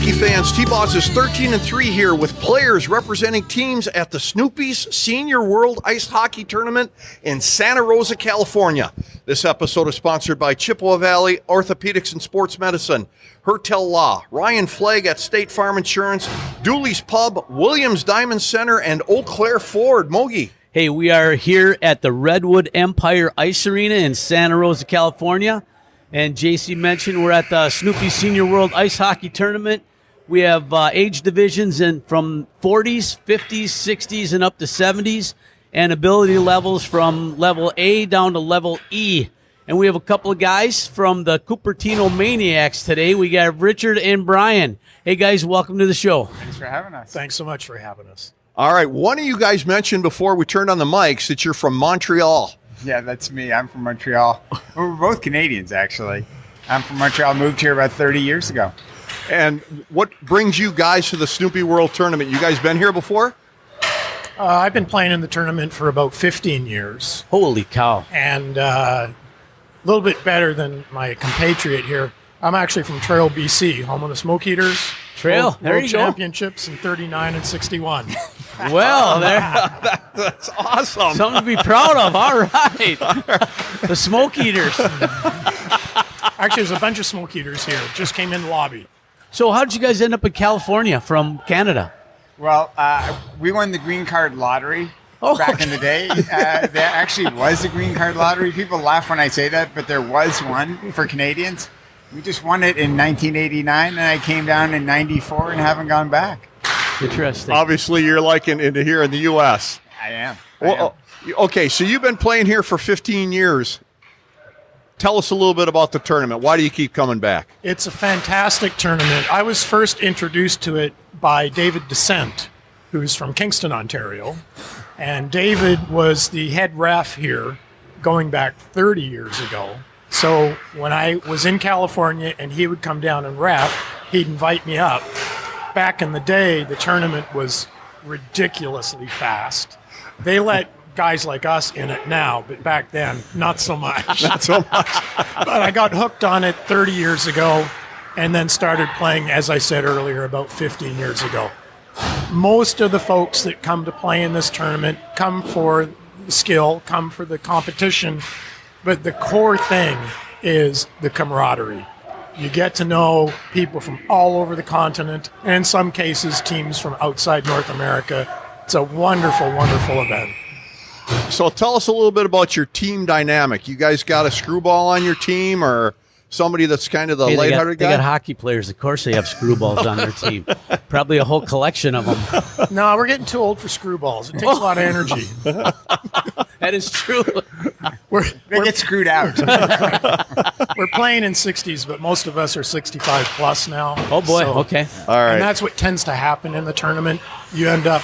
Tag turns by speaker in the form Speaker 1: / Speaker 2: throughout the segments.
Speaker 1: hockey fans, T-Boz is 13-3 here with players representing teams at the Snoopy's Senior World Ice Hockey Tournament in Santa Rosa, California. This episode is sponsored by Chippewa Valley Orthopedics and Sports Medicine, Hertel Law, Ryan Flagg at State Farm Insurance, Dooley's Pub, Williams Diamond Center, and Eau Claire Ford. Mogi.
Speaker 2: Hey, we are here at the Redwood Empire Ice Arena in Santa Rosa, California. And JC mentioned we're at the Snoopy Senior World Ice Hockey Tournament. We have age divisions from 40s, 50s, 60s, and up to 70s, and ability levels from level A down to level E. And we have a couple of guys from the Cupertino Maniacs today. We got Richard and Brian. Hey, guys, welcome to the show.
Speaker 3: Thanks for having us.
Speaker 4: Thanks so much for having us.
Speaker 1: All right, one of you guys mentioned before we turned on the mics that you're from Montreal.
Speaker 3: Yeah, that's me. I'm from Montreal. We're both Canadians, actually. I'm from Montreal. Moved here about 30 years ago.
Speaker 1: And what brings you guys to the Snoopy World Tournament? You guys been here before?
Speaker 4: I've been playing in the tournament for about 15 years.
Speaker 2: Holy cow.
Speaker 4: And a little bit better than my compatriot here. I'm actually from Trail, BC, home of the Smoke Eaters.
Speaker 2: Trail, there
Speaker 4: World
Speaker 2: you go.
Speaker 4: Championships in 39 and 61.
Speaker 2: Well,
Speaker 1: That's awesome.
Speaker 2: something to be proud of. All right. The Smoke Eaters.
Speaker 4: Actually, there's a bunch of Smoke Eaters here. Just came in the lobby.
Speaker 2: So how did you guys end up in California from Canada?
Speaker 3: Well, we won the green card lottery back in the day. There actually was a green card lottery. People laugh when I say that, but there was one for Canadians. We just won it in 1989, and I came down in 94 and haven't gone back.
Speaker 2: Interesting.
Speaker 1: Obviously, you're like into here in the U.S.
Speaker 3: I am.
Speaker 1: Okay, so you've been playing here for 15 years. Tell us a little bit about the tournament. Why do you keep coming back?
Speaker 4: It's a fantastic tournament. I was first introduced to it by David Descent, who's from Kingston, Ontario. And David was the head ref here going back 30 years ago. So when I was in California and he would come down and ref, he'd invite me up. Back in the day, the tournament was ridiculously fast. They let guys like us in it now, but back then, not so much.
Speaker 1: Not so much.
Speaker 4: But I got hooked on it 30 years ago and then started playing, as I said earlier, about 15 years ago. Most of the folks that come to play in this tournament come for the skill, come for the competition, but the core thing is the camaraderie. You get to know people from all over the continent, and in some cases, teams from outside North America. It's a wonderful, wonderful event.
Speaker 1: So tell us a little bit about your team dynamic. You guys got a screwball on your team or somebody that's kind of the lighthearted guy?
Speaker 2: They got hockey players. Of course they have screwballs on their team. Probably a whole collection of them.
Speaker 4: No, we're getting too old for screwballs. It takes a lot of energy.
Speaker 2: That is true.
Speaker 3: They get screwed out.
Speaker 4: We're playing in 60s, but most of us are 65 plus now.
Speaker 2: Oh, boy.
Speaker 4: So-
Speaker 2: Okay.
Speaker 1: All right.
Speaker 4: And that's what tends to happen in the tournament. You end up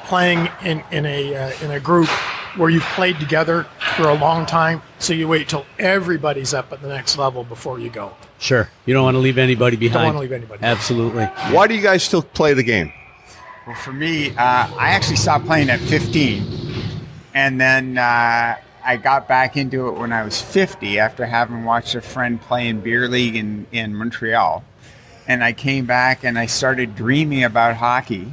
Speaker 4: playing in a group where you've played together for a long time, so you wait till everybody's up at the next level before you go.
Speaker 2: Sure. You don't want to leave anybody behind.
Speaker 4: Don't want to leave anybody behind.
Speaker 2: Absolutely.
Speaker 1: Why do you guys still play the game?
Speaker 3: Well, for me, I actually stopped playing at 15. And then I got back into it when I was 50 after having watched a friend play in beer league in Montreal. And I came back and I started dreaming about hockey.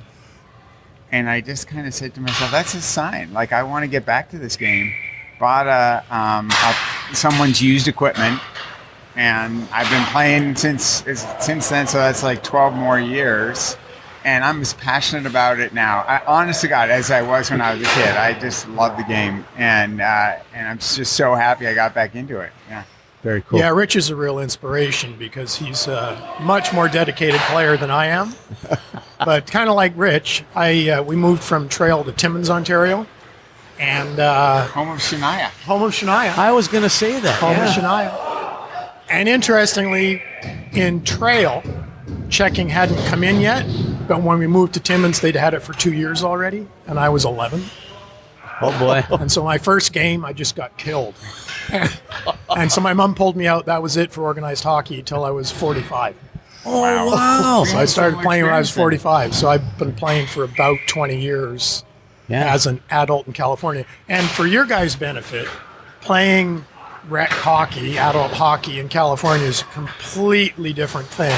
Speaker 3: And I just kind of said to myself, that's a sign. Like, I want to get back to this game. Bought someone's used equipment. And I've been playing since then, so that's like 12 more years. And I'm as passionate about it now, honest to God, as I was when I was a kid. I just love the game, and I'm just so happy I got back into it. Yeah,
Speaker 2: Very cool.
Speaker 4: Yeah, Rich is a real inspiration because he's a much more dedicated player than I am. But kind of like Rich, we moved from Trail to Timmins, Ontario, and
Speaker 3: home of Shania.
Speaker 4: home of Shania.
Speaker 2: I was going to say that.
Speaker 4: Home
Speaker 2: yeah.
Speaker 4: of Shania. And interestingly, in Trail, checking hadn't come in yet, but when we moved to Timmins, they'd had it for 2 years already, and I was 11.
Speaker 2: Oh, boy.
Speaker 4: And so my first game, I just got killed. And so my mom pulled me out. That was it for organized hockey until I was 45.
Speaker 2: Oh, wow.
Speaker 4: So I started playing when I was 45. So I've been playing for about 20 years as an adult in California. And for your guys' benefit, playing rec hockey, adult hockey in California is a completely different thing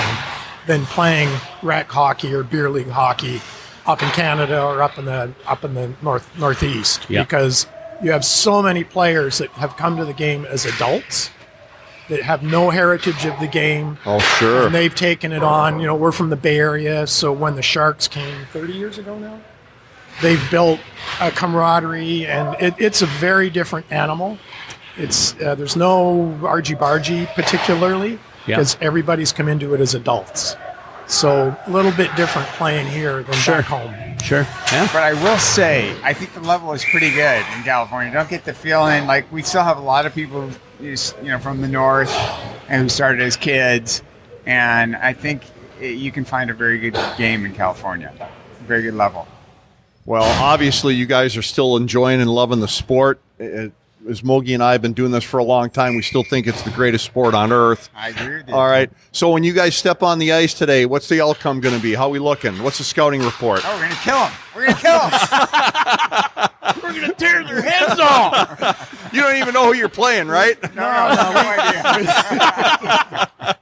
Speaker 4: than playing rec hockey or beer league hockey up in Canada or up in the northeast,
Speaker 2: Yeah.
Speaker 4: because you have so many players that have come to the game as adults that have no heritage of the game.
Speaker 1: Oh, sure.
Speaker 4: And they've taken it on. You know, we're from the Bay Area, so when the Sharks came 30 years ago now, they've built a camaraderie, and it's a very different animal. It's there's no argy-bargy particularly,
Speaker 2: Yeah.
Speaker 4: because everybody's come into it as adults. So a little bit different playing here than back home.
Speaker 2: Sure. Yeah.
Speaker 3: But I will say, I think the level is pretty good in California. Don't get the feeling like we still have a lot of people, from the north and who started as kids. And I think you can find a very good game in California, very good level.
Speaker 1: Well, obviously, you guys are still enjoying and loving the sport. As Mogi and I have been doing this for a long time, we still think it's the greatest sport on earth.
Speaker 3: I agree with you.
Speaker 1: All right. So when you guys step on the ice today, what's the outcome going to be? How are we looking? What's the scouting report?
Speaker 3: Oh, we're going to kill them. We're going to kill them.
Speaker 2: We're going to tear their heads off.
Speaker 1: You don't even know who you're playing, right?
Speaker 3: No idea.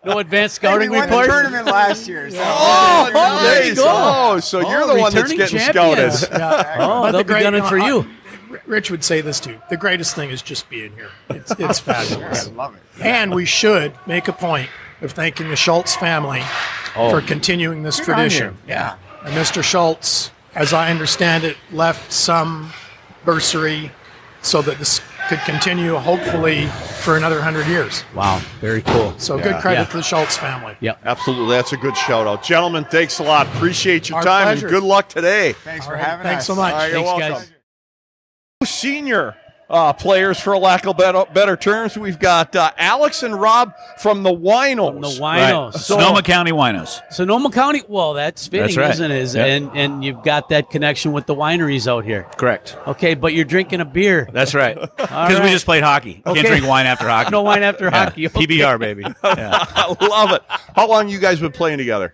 Speaker 2: No advanced
Speaker 3: Hey,
Speaker 2: scouting
Speaker 3: we won
Speaker 2: report?
Speaker 3: the tournament last year. So
Speaker 2: there you
Speaker 1: nice.
Speaker 2: go.
Speaker 1: Oh, so you're the one that's
Speaker 2: returning
Speaker 1: getting
Speaker 2: champions.
Speaker 1: scouted.
Speaker 4: Yeah.
Speaker 2: Oh,
Speaker 4: But
Speaker 2: they'll be gunning for you.
Speaker 4: Rich would say this too. The greatest thing is just being here. It's fabulous.
Speaker 3: I love it.
Speaker 4: And we should make a point of thanking the Schulz family for continuing this
Speaker 3: Good on
Speaker 4: tradition.
Speaker 3: you. Yeah.
Speaker 4: And Mr. Schulz, as I understand it, left some bursary so that this could continue, hopefully, for another 100 years.
Speaker 2: Wow. Very cool.
Speaker 4: So good credit
Speaker 2: Yeah.
Speaker 4: to the Schulz family.
Speaker 2: Yep.
Speaker 1: Absolutely. That's a good shout out. Gentlemen, thanks a lot. Appreciate your
Speaker 4: Our
Speaker 1: time
Speaker 4: pleasure.
Speaker 1: and good luck today.
Speaker 3: Thanks
Speaker 4: All
Speaker 3: for
Speaker 4: right,
Speaker 3: having
Speaker 4: thanks
Speaker 3: us.
Speaker 4: so much.
Speaker 1: All right, you're
Speaker 2: Thanks,
Speaker 1: welcome.
Speaker 2: guys.
Speaker 1: Senior players, for lack of better terms, we've got Alex and Rob from the Winos.
Speaker 2: From the Winos.
Speaker 5: Right. Sonoma County Winos.
Speaker 2: Sonoma County. Well, that's fitting,
Speaker 5: That's right.
Speaker 2: isn't it?
Speaker 5: Yep.
Speaker 2: And you've got that connection with the wineries out here.
Speaker 5: Correct.
Speaker 2: Okay, but you're drinking a beer.
Speaker 5: That's right. Because
Speaker 2: right.
Speaker 5: we just played hockey.
Speaker 2: Okay.
Speaker 5: Can't drink wine after hockey.
Speaker 2: No wine after
Speaker 5: Yeah.
Speaker 2: hockey. Okay.
Speaker 5: PBR, baby. Yeah.
Speaker 1: I love it. How long you guys been playing together?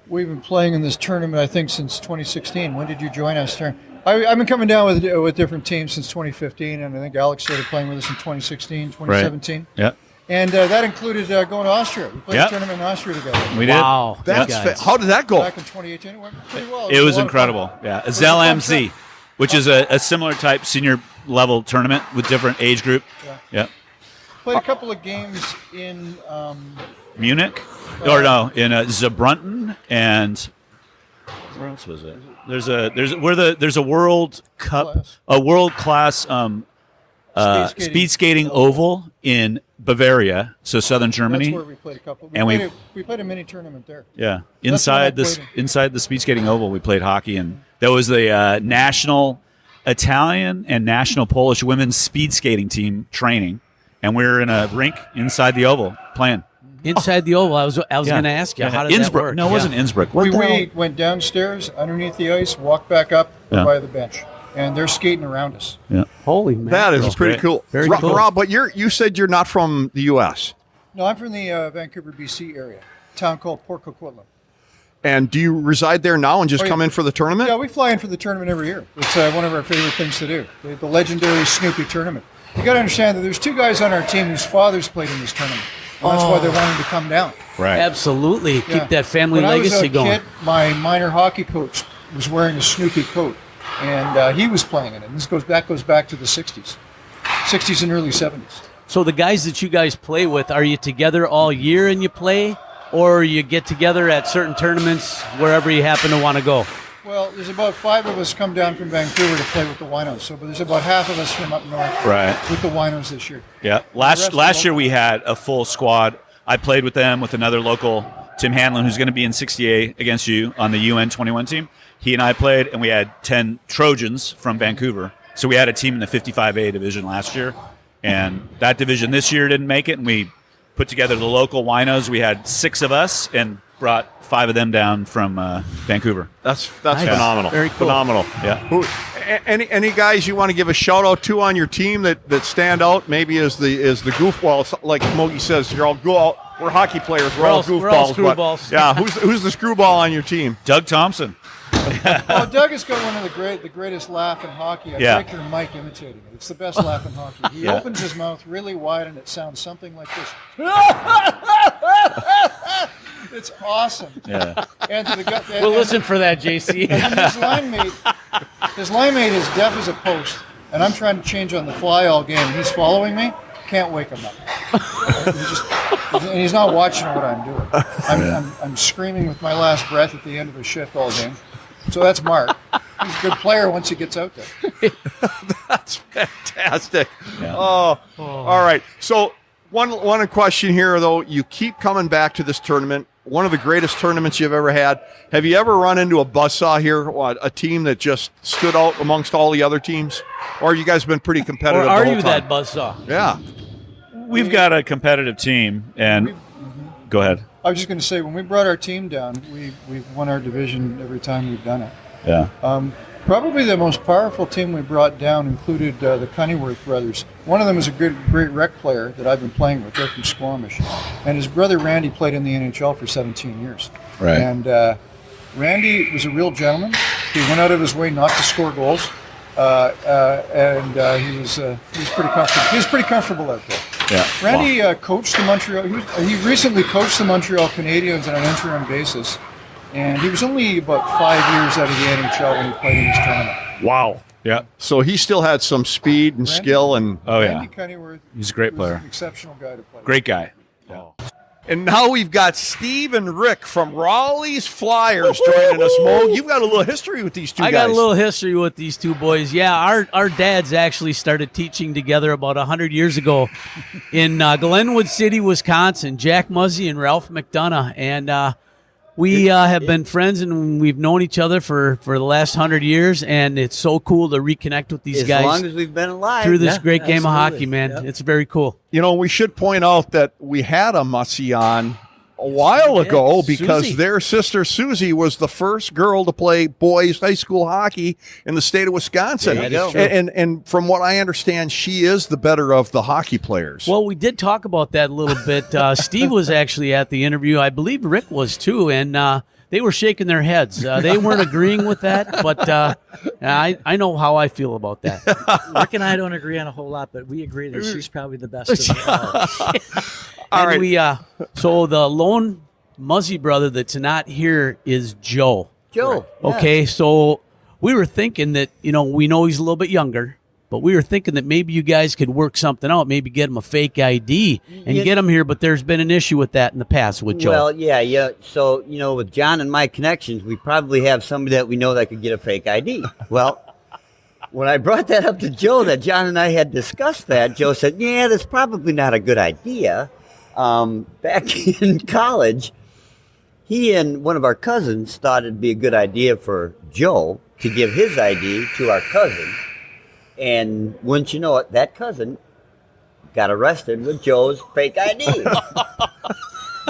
Speaker 6: We've been playing in this tournament, I think, since 2016. When did you join us? I've been coming down with different teams since 2015, and I think Alex started playing with us in 2016, 2017.
Speaker 5: Yeah.
Speaker 6: And that included going to Austria. We played
Speaker 5: Yep.
Speaker 6: a tournament in Austria together
Speaker 5: We did.
Speaker 2: Wow.
Speaker 1: That's
Speaker 2: you
Speaker 1: fa-
Speaker 2: guys.
Speaker 1: how did that go?
Speaker 6: back in 2018. It went pretty well.
Speaker 5: It was
Speaker 6: a lot of fun.
Speaker 5: incredible. Yeah.
Speaker 6: was a
Speaker 5: Zell
Speaker 6: fun
Speaker 5: MC,
Speaker 6: trip.
Speaker 5: which is a similar type senior level tournament with different age group. Yeah.
Speaker 6: Played a couple of games in
Speaker 5: Munich, or no, in Zeebrugge, and where else was it? There's a World Cup,
Speaker 6: Class.
Speaker 5: a world class speed skating oval in Bavaria, so southern Germany.
Speaker 6: That's where we played a couple.
Speaker 5: And
Speaker 6: We played a mini tournament there.
Speaker 5: Yeah,
Speaker 6: That's when I
Speaker 5: inside the speed skating oval, we played hockey, and that was the national Italian and national Polish women's speed skating team training, and we were in a rink inside the oval playing.
Speaker 2: Inside the oval, I was going to ask you, how did
Speaker 5: Innsbruck?
Speaker 2: that work?
Speaker 5: No, it wasn't Innsbruck. What
Speaker 6: We
Speaker 5: the hell?
Speaker 6: went downstairs, underneath the ice, walked back up
Speaker 5: Yeah.
Speaker 6: by the bench, and they're skating around us.
Speaker 5: Yeah.
Speaker 2: Holy man.
Speaker 1: That is
Speaker 5: That's
Speaker 1: pretty
Speaker 5: great.
Speaker 1: cool.
Speaker 2: Very cool.
Speaker 1: Rob, but you said you're not from the U.S.
Speaker 6: No, I'm from the Vancouver, BC area, a town called Port Coquitlam.
Speaker 1: And do you reside there now and just
Speaker 6: Oh, yeah.
Speaker 1: come in for the tournament?
Speaker 6: Yeah, we fly in for the tournament every year. It's one of our favorite things to do. The legendary Snoopy tournament. You got to understand that there's two guys on our team whose fathers played in this tournament. And that's why they're wanting to come down.
Speaker 5: Right.
Speaker 2: Absolutely.
Speaker 6: Yeah.
Speaker 2: Keep that family
Speaker 6: when
Speaker 2: legacy
Speaker 6: I was a
Speaker 2: going.
Speaker 6: kid, my minor hockey coach was wearing a Snoopy coat, and he was playing in it. And this goes back to the 60s and early 70s.
Speaker 2: So the guys that you guys play with, are you together all year and you play? Or you get together at certain tournaments wherever you happen to want to go?
Speaker 6: Well, there's about 5 of us come down from Vancouver to play with the Winos. So, but there's about half of us from up north
Speaker 5: Right.
Speaker 6: with the Winos this year.
Speaker 5: Yeah.
Speaker 6: rest
Speaker 5: Last
Speaker 6: of
Speaker 5: year
Speaker 6: them-
Speaker 5: we had a full squad. I played with them with another local, Tim Hanlon, who's going to be in 60A against you on the UN 21 team. He and I played, and we had 10 Trojans from Vancouver. So we had a team in the 55A division last year, and that division this year didn't make it, and we put together the local Winos. We had 6 of us and brought 5 of them down from Vancouver.
Speaker 1: That's
Speaker 2: Nice.
Speaker 1: phenomenal.
Speaker 2: Very cool.
Speaker 1: Phenomenal.
Speaker 5: Yeah.
Speaker 1: Any guys you want to give a shout out to on your team that stand out? Maybe as the goofball, like Mogi says, you're all we're hockey players. We're all goofballs.
Speaker 2: we're all
Speaker 1: but-
Speaker 2: screwballs.
Speaker 1: yeah. Who's the screwball on your team?
Speaker 5: Doug Thompson.
Speaker 6: Well, Doug has got one of the greatest laugh in hockey. I
Speaker 5: Yeah.
Speaker 6: break your mic imitating it. It's the best laugh in hockey. He
Speaker 5: Yeah.
Speaker 6: opens his mouth really wide, and it sounds something like this. It's awesome.
Speaker 5: Yeah.
Speaker 6: And to the guy,
Speaker 2: We'll listen for that, JC.
Speaker 6: and his line mate is deaf as a post, and I'm trying to change on the fly all game. He's following me. Can't wake him up. And he's not watching what I'm doing. I'm screaming with my last breath at the end of a shift all game. So that's Mark. He's a good player once he gets out there.
Speaker 1: That's fantastic.
Speaker 5: Yeah.
Speaker 1: Oh, all right. So one question here, though. You keep coming back to this tournament. One of the greatest tournaments you've ever had. Have you ever run into a buzzsaw here, a team that just stood out amongst all the other teams? Or have you guys been pretty competitive
Speaker 2: Or are
Speaker 1: the whole
Speaker 2: you
Speaker 1: time?
Speaker 2: that buzzsaw?
Speaker 1: Yeah.
Speaker 5: We've got a competitive team, and go ahead.
Speaker 6: I was just going to say, when we brought our team down, we've won our division every time we've done it.
Speaker 5: Yeah.
Speaker 6: Probably the most powerful team we brought down included the Cunnyworth brothers. One of them is a great rec player that I've been playing with. They're from Squamish. And his brother Randy played in the NHL for 17 years.
Speaker 5: Right.
Speaker 6: And Randy was a real gentleman. He went out of his way not to score goals. And he was pretty comfortable. He was pretty comfortable out there.
Speaker 5: Yeah.
Speaker 6: Randy coached the Montreal. He recently coached the Montreal Canadiens on an interim basis, and he was only about 5 years out of the NHL when he played in this tournament.
Speaker 1: Wow.
Speaker 5: Yeah.
Speaker 1: So he still had some speed and skill and
Speaker 5: Oh, yeah.
Speaker 6: Randy Cunnyworth.
Speaker 5: He's a great
Speaker 6: was
Speaker 5: player.
Speaker 6: an exceptional guy to play.
Speaker 5: Great guy.
Speaker 1: And now we've got Steve and Rick from Raleigh's Flyers joining us, Mo. You've got a little history with these two guys.
Speaker 2: I got a little history with these two boys. Yeah, our dads actually started teaching together about 100 years ago in Glenwood City, Wisconsin. Jack Muzzy and Ralph McDonough. And we have been friends, and we've known each other for the last 100 years, and it's so cool to reconnect with these guys.
Speaker 7: As long as we've been alive.
Speaker 2: through this great game of
Speaker 7: absolutely.
Speaker 2: hockey, man.
Speaker 7: Yep.
Speaker 2: It's very cool.
Speaker 1: You know, we should point out that we had a Mussy on a while ago because
Speaker 2: Susie.
Speaker 1: their sister Susie was the first girl to play boys high school hockey in the state of Wisconsin.
Speaker 7: There you go.
Speaker 1: And from what I understand, she is the better of the hockey players.
Speaker 2: Well, we did talk about that a little bit. Steve was actually at the interview. I believe Rick was too, and they were shaking their heads. They weren't agreeing with that, but I know how I feel about that.
Speaker 8: Rick and I don't agree on a whole lot, but we agree that she's probably the best of them all.
Speaker 1: All
Speaker 2: And
Speaker 1: right.
Speaker 2: we so the lone Muzzy brother that's not here is Joe.
Speaker 7: Joe.
Speaker 2: Okay, so we were thinking that, we know he's a little bit younger, but we were thinking that maybe you guys could work something out, maybe get him a fake ID and get him here, but there's been an issue with that in the past with Joe.
Speaker 7: Well, yeah. So, with John and my connections, we probably have somebody that we know that could get a fake ID. Well, when I brought that up to Joe, that John and I had discussed that, Joe said, yeah, that's probably not a good idea. Back in college, he and one of our cousins thought it'd be a good idea for Joe to give his ID to our cousin. And wouldn't you know it, that cousin got arrested with Joe's fake ID.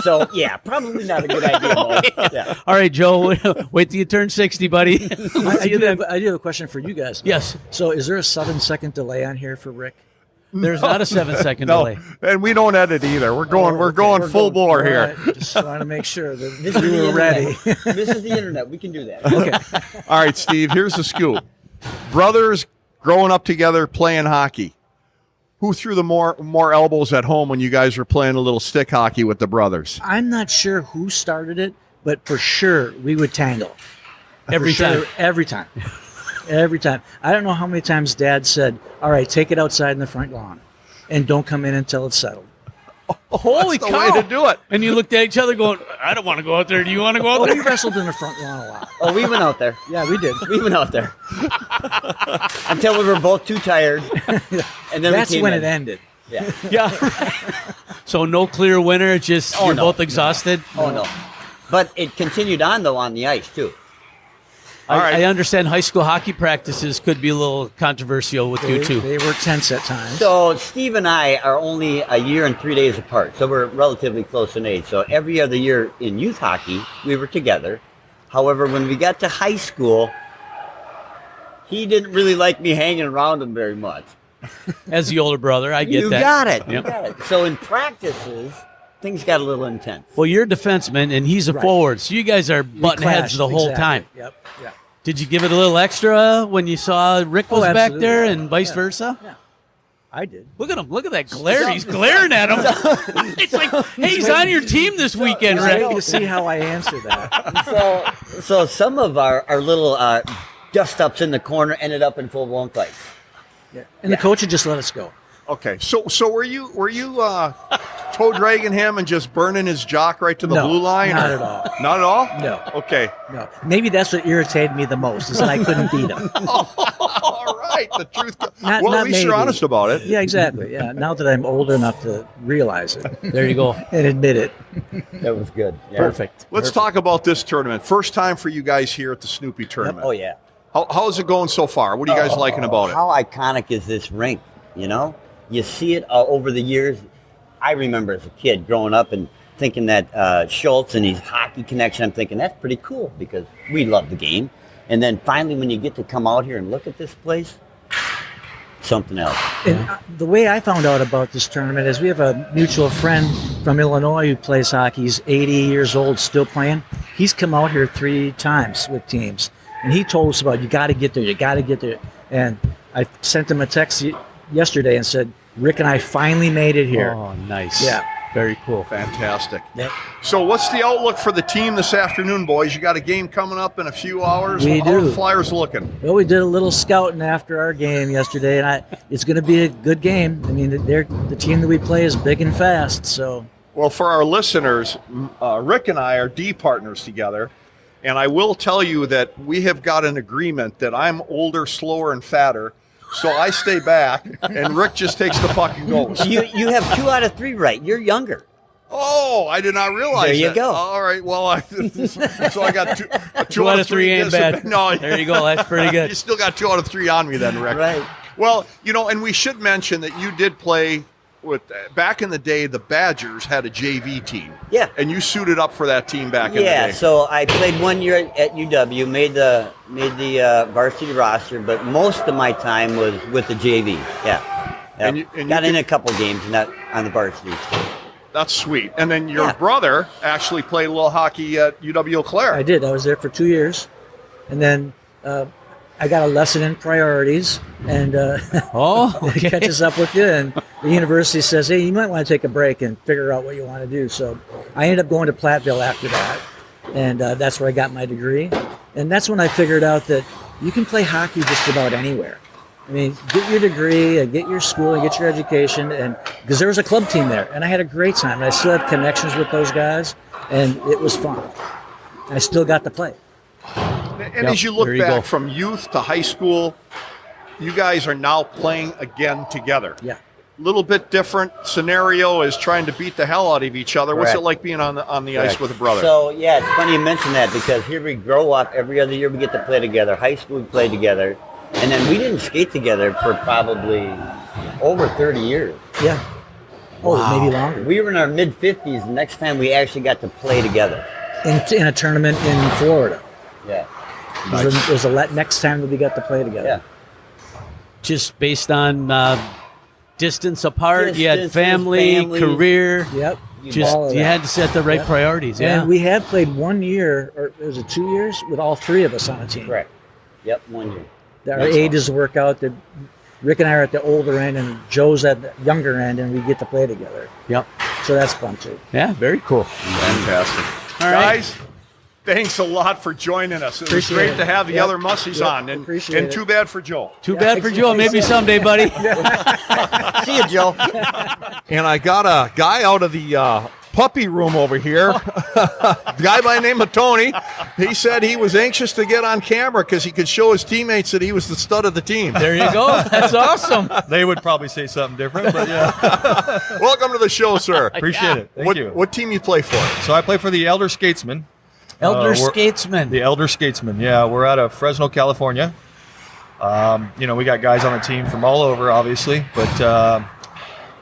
Speaker 7: So, yeah, probably not a good idea, Mo. Yeah.
Speaker 2: All right, Joe, wait till you turn 60, buddy.
Speaker 8: I do have a question for you guys.
Speaker 2: Yes.
Speaker 8: So is there a 7-second delay on here for Rick?
Speaker 2: There's not a 7-second
Speaker 1: no,
Speaker 2: delay.
Speaker 1: and we don't edit either. We're going full bore here.
Speaker 8: All right, just want to make sure that
Speaker 7: This is
Speaker 8: we
Speaker 7: the
Speaker 8: were ready.
Speaker 7: internet. This is the internet. We can do that.
Speaker 8: Okay.
Speaker 1: All right, Steve, here's the scoop. Brothers growing up together playing hockey. Who threw the more elbows at home when you guys were playing a little stick hockey with the brothers?
Speaker 8: I'm not sure who started it, but for sure we would tangle.
Speaker 2: Every
Speaker 8: For
Speaker 2: time.
Speaker 8: sure, every time. Every time. I don't know how many times Dad said, all right, take it outside in the front lawn and don't come in until it's settled.
Speaker 2: Holy
Speaker 1: That's the
Speaker 2: cow.
Speaker 1: way to do it.
Speaker 2: And you looked at each other going, I don't want to go out there. Do you want to go out
Speaker 8: Oh,
Speaker 2: there?
Speaker 8: we wrestled in the front lawn a lot.
Speaker 7: Oh, we went out there.
Speaker 8: Yeah, we did.
Speaker 7: We went out there. Until we were both too tired. And then
Speaker 8: That's
Speaker 7: we came
Speaker 8: when
Speaker 7: in.
Speaker 8: it ended.
Speaker 7: Yeah.
Speaker 2: Yeah. So no clear winner. It's just you're
Speaker 7: no.
Speaker 2: both exhausted.
Speaker 7: Oh, no. But it continued on, though, on the ice, too.
Speaker 1: All right.
Speaker 2: I understand high school hockey practices could be a little controversial with you two.
Speaker 8: They were tense at times.
Speaker 7: So Steve and I are only a year and 3 days apart, so we're relatively close in age. So every other year in youth hockey, we were together. However, when we got to high school, he didn't really like me hanging around him very much.
Speaker 2: As the older brother, I get
Speaker 7: You
Speaker 2: that.
Speaker 7: got it. You
Speaker 2: Yep.
Speaker 7: got it. So in practices, things got a little intense.
Speaker 2: Well, you're a defenseman and he's a
Speaker 8: Right.
Speaker 2: forward, so you guys are
Speaker 8: We
Speaker 2: butting heads
Speaker 8: clashed,
Speaker 2: the whole
Speaker 8: exactly.
Speaker 2: time.
Speaker 8: Yep. Yeah.
Speaker 2: Did you give it a little extra when you saw Rick was back
Speaker 8: absolutely.
Speaker 2: there and vice versa?
Speaker 8: Yeah. I did.
Speaker 2: Look at him. Look at that glare. He's glaring at him. It's like, hey, he's on your team this weekend,
Speaker 8: Right.
Speaker 2: Rick.
Speaker 8: To see how I answer that.
Speaker 7: So some of our little dust-ups in the corner ended up in full-blown fights.
Speaker 8: Yeah. And the coach would just let us go.
Speaker 1: Okay, so were you toe dragging him and just burning his jock right to the
Speaker 8: No,
Speaker 1: blue line?
Speaker 8: not
Speaker 1: or-
Speaker 8: at all.
Speaker 1: Not at all?
Speaker 8: No.
Speaker 1: Okay.
Speaker 8: No. Maybe that's what irritated me the most, is that I couldn't beat him.
Speaker 1: All right. The truth.
Speaker 8: Not-
Speaker 1: well,
Speaker 8: not
Speaker 1: at least you're
Speaker 8: maybe.
Speaker 1: honest about it.
Speaker 8: Yeah, exactly. Yeah. Now that I'm old enough to realize it
Speaker 2: There you go.
Speaker 8: and admit it.
Speaker 7: That was good. Yeah.
Speaker 2: Perfect.
Speaker 1: Let's talk about this tournament. First time for you guys here at the Snoopy tournament.
Speaker 7: Oh, yeah.
Speaker 1: How's it going so far? What are you guys liking about it?
Speaker 7: How iconic is this rink, you know? You see it over the years. I remember as a kid growing up and thinking that Schulz and his hockey connection, I'm thinking that's pretty cool because we love the game. And then finally when you get to come out here and look at this place, something else.
Speaker 8: And the way I found out about this tournament is we have a mutual friend from Illinois who plays hockey. He's 80 years old, still playing. He's come out here 3 times with teams. And he told us about, you got to get there, you got to get there. And I sent him a text yesterday and said, Rick and I finally made it here.
Speaker 2: Oh, nice.
Speaker 8: Yeah.
Speaker 2: Very cool.
Speaker 1: Fantastic.
Speaker 8: Yep.
Speaker 1: So what's the outlook for the team this afternoon, boys? You got a game coming up in a few hours.
Speaker 8: We
Speaker 1: How are
Speaker 8: do.
Speaker 1: the Flyers looking?
Speaker 8: Well, we did a little scouting after our game yesterday, and it's going to be a good game. I mean, the team that we play is big and fast, so.
Speaker 1: Well, for our listeners, Rick and I are D partners together, and I will tell you that we have got an agreement that I'm older, slower, and fatter, so I stay back, and Rick just takes the puck and goes.
Speaker 7: You have 2 out of 3 right. You're younger.
Speaker 1: Oh, I did not realize
Speaker 7: There you
Speaker 1: that.
Speaker 7: go.
Speaker 1: All right, well, so I got
Speaker 2: 2 out of 3 ain't bad.
Speaker 1: No,
Speaker 2: There you go. That's pretty
Speaker 1: You
Speaker 2: good.
Speaker 1: still got 2 out of 3 on me then, Rick.
Speaker 7: Right.
Speaker 1: Well, and we should mention that you did play with, back in the day, the Badgers had a JV team.
Speaker 7: Yeah.
Speaker 1: And you suited up for that team back in the
Speaker 7: Yeah,
Speaker 1: day.
Speaker 7: so I played 1 year at UW, made the varsity roster, but most of my time was with the JV. Yeah.
Speaker 1: And you
Speaker 7: Got in
Speaker 1: could-
Speaker 7: a couple games, not on the varsity.
Speaker 1: That's sweet. And then your
Speaker 7: Yeah.
Speaker 1: brother actually played a little hockey at UW Eau Claire.
Speaker 8: I did. I was there for 2 years, and then I got a lesson in priorities, and
Speaker 2: Oh,
Speaker 8: it
Speaker 2: okay.
Speaker 8: catches up with you. And the university says, "Hey, you might want to take a break and figure out what you want to do." So I ended up going to Platteville after that, and that's where I got my degree. And that's when I figured out that you can play hockey just about anywhere. I mean, get your degree, get your school, and get your education, and because there was a club team there, and I had a great time. And I still have connections with those guys, and it was fun. I still got to play.
Speaker 1: And as you look
Speaker 2: there you
Speaker 1: back
Speaker 2: go.
Speaker 1: from youth to high school, you guys are now playing again together.
Speaker 8: Yeah.
Speaker 1: Little bit different scenario is trying to beat the hell out of each other. What's it
Speaker 7: Correct.
Speaker 1: like being on the ice with a brother?
Speaker 7: So, yeah, it's funny you mention that because here we grow up. Every other year we get to play together. High school we play together. And then we didn't skate together for probably over 30 years.
Speaker 8: Yeah. Oh, maybe longer.
Speaker 7: We were in our mid-50s the next time we actually got to play together.
Speaker 8: In a tournament in Florida.
Speaker 7: Yeah.
Speaker 8: It was the next time that we got to play together.
Speaker 7: Yeah.
Speaker 2: Just based on distance apart, you had
Speaker 7: Distance,
Speaker 2: family,
Speaker 7: families.
Speaker 2: career.
Speaker 8: Yep.
Speaker 2: Just
Speaker 8: All of
Speaker 2: you
Speaker 8: that.
Speaker 2: had to set the right
Speaker 8: Yep.
Speaker 2: priorities. Yeah.
Speaker 8: And we had played 1 year, or was it 2 years, with all 3 of us on a team.
Speaker 7: Correct. Yep, 1 year.
Speaker 8: Our
Speaker 1: That's
Speaker 8: ages work out that Rick and I are at the older end and Joe's at the younger end, and we get to play together.
Speaker 2: Yep.
Speaker 8: So that's fun too.
Speaker 2: Yeah. Very cool.
Speaker 1: Fantastic.
Speaker 2: All right.
Speaker 1: Guys, thanks a lot for joining us. It was
Speaker 8: Appreciate
Speaker 1: great
Speaker 8: it.
Speaker 1: to have the
Speaker 8: Yep.
Speaker 1: other Mussies
Speaker 8: Yep.
Speaker 1: on. And
Speaker 8: Appreciate it.
Speaker 1: too bad for Joe.
Speaker 2: Too bad for Joe. Maybe someday, buddy.
Speaker 7: See you, Joe.
Speaker 1: And I got a guy out of the puppy room over here, a guy by the name of Tony. He said he was anxious to get on camera because he could show his teammates that he was the stud of the team.
Speaker 2: There you go. That's awesome.
Speaker 9: They would probably say something different, but yeah,
Speaker 1: Welcome to the show, sir.
Speaker 9: appreciate it. Thank you.
Speaker 1: What team you play for?
Speaker 9: So I play for the Elder Skatesmen.
Speaker 2: Elder
Speaker 9: we're-
Speaker 2: Skatesman.
Speaker 9: The Elder Skatesmen, yeah. We're out of Fresno, California. We got guys on the team from all over, obviously. But,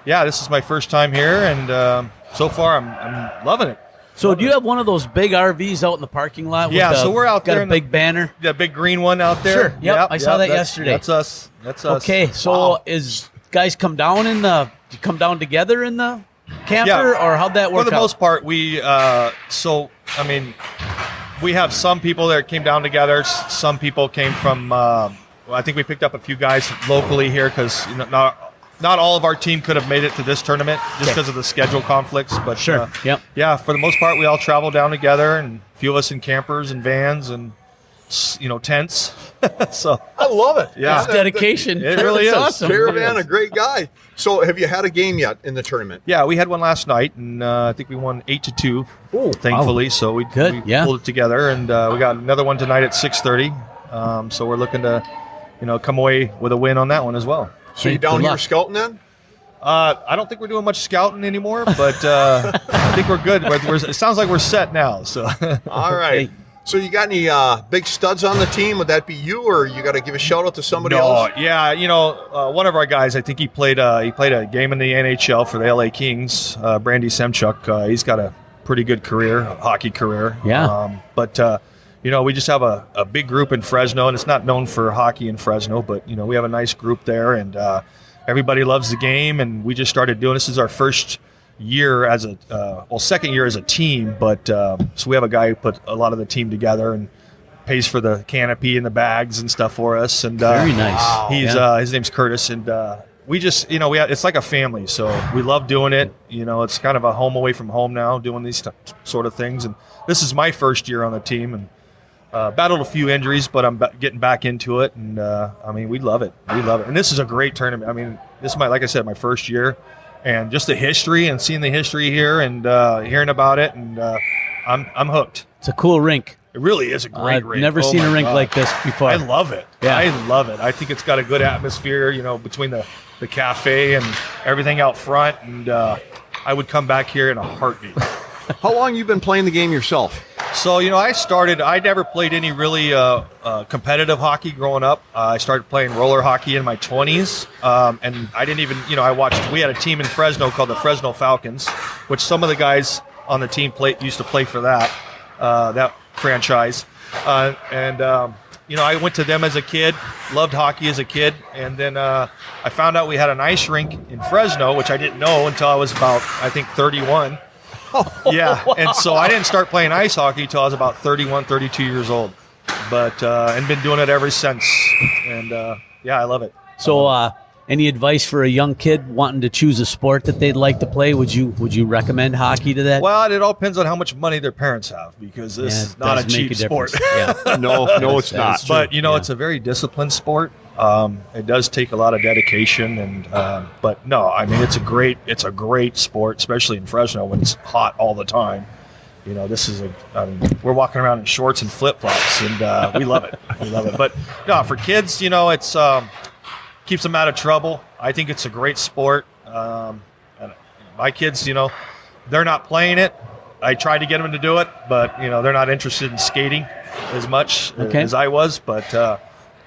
Speaker 9: yeah, this is my first time here, and so far I'm loving it.
Speaker 2: So do you have one of those big RVs out in the parking lot?
Speaker 9: Yeah,
Speaker 2: with
Speaker 9: so we're out
Speaker 2: got
Speaker 9: there
Speaker 2: a
Speaker 9: in the-
Speaker 2: big banner.
Speaker 9: The big green one out there.
Speaker 2: Sure, yep, I saw that yesterday.
Speaker 9: That's us. That's us.
Speaker 2: Okay, so is guys come down together in the camper,
Speaker 9: Yeah.
Speaker 2: or how'd that work
Speaker 9: For the
Speaker 2: out?
Speaker 9: most part, we we have some people that came down together. Some people came from. I think we picked up a few guys locally here because not not all of our team could have made it to this tournament just because of the schedule conflicts. But
Speaker 2: Sure. Yep.
Speaker 9: yeah, for the most part, we all travel down together, and a few of us in campers and vans and tents. So
Speaker 1: I love it.
Speaker 9: Yeah.
Speaker 2: It's dedication.
Speaker 9: It really
Speaker 2: That's
Speaker 9: is.
Speaker 2: awesome.
Speaker 1: Caravan, a great guy. So have you had a game yet in the tournament?
Speaker 9: yeah, we had one last night, and I think we won 8-2. Thankfully, so we pulled it together, and we got another one tonight at 6:30. So we're looking to, come away with a win on that one as well.
Speaker 1: So you down here scouting then?
Speaker 9: I don't think we're doing much scouting anymore, but I think we're good. But it sounds like we're set now. So
Speaker 1: all right. So you got any big studs on the team? Would that be you, or you got to give a shout out to somebody else?
Speaker 9: Yeah, one of our guys, I think he played a game in the NHL for the LA Kings. Brandy Semchuk. He's got a pretty good career, hockey career.
Speaker 2: Yeah.
Speaker 9: But we just have a big group in Fresno, and it's not known for hockey in Fresno, but we have a nice group there, and everybody loves the game. And we just started doing this. Is our first year as second year as a team, but so we have a guy who put a lot of the team together and pays for the canopy and the bags and stuff for us. And
Speaker 2: very nice.
Speaker 9: He's his name's Curtis, and we just it's like a family, so we love doing it. It's kind of a home away from home now, doing these sort of things. And this is my first year on the team, and battled a few injuries, but I'm getting back into it, and we love it. We love it, and this is a great tournament. This is like I said, my first year. And just the history and seeing the history here and hearing about it, and I'm hooked.
Speaker 2: It's a cool rink.
Speaker 9: It really is a great rink.
Speaker 2: I've never seen a rink like this before.
Speaker 9: I love it.
Speaker 2: Yeah.
Speaker 9: I love it. I think it's got a good atmosphere, between the cafe and everything out front. And I would come back here in a heartbeat.
Speaker 1: How long you been playing the game yourself?
Speaker 9: So, I never played any really competitive hockey growing up. I started playing roller hockey in my 20s. And I didn't even, we had a team in Fresno called the Fresno Falcons, which some of the guys on the team used to play for that franchise. I went to them as a kid, loved hockey as a kid. And then I found out we had an ice rink in Fresno, which I didn't know until I was about, 31. Yeah, and so I didn't start playing ice hockey until I was about 31, 32 years old, but and been doing it ever since. And I love it.
Speaker 2: So, any advice for a young kid wanting to choose a sport that they'd like to play? Would you recommend hockey to that?
Speaker 9: Well, it all depends on how much money their parents have, because this is not a cheap sport.
Speaker 2: Yeah.
Speaker 1: No, it's not.
Speaker 9: But it's a very disciplined sport. It does take a lot of dedication, and but no, it's a great sport, especially in Fresno when it's hot all the time. This is we're walking around in shorts and flip flops, and we love it. We love it. But no, for kids, it's keeps them out of trouble. I think it's a great sport. And my kids, they're not playing it. I tried to get them to do it, but they're not interested in skating as much as I was. But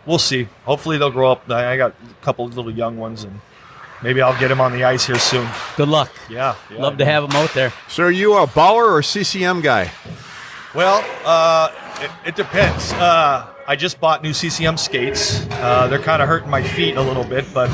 Speaker 9: we'll see. Hopefully they'll grow up. I got a couple of little young ones, and maybe I'll get them on the ice here soon.
Speaker 2: Good luck.
Speaker 9: Yeah.
Speaker 2: Love to have them out there.
Speaker 1: So are you a Bauer or CCM guy?
Speaker 9: Well, it depends. I just bought new CCM skates. They're kind of hurting my feet a little bit, but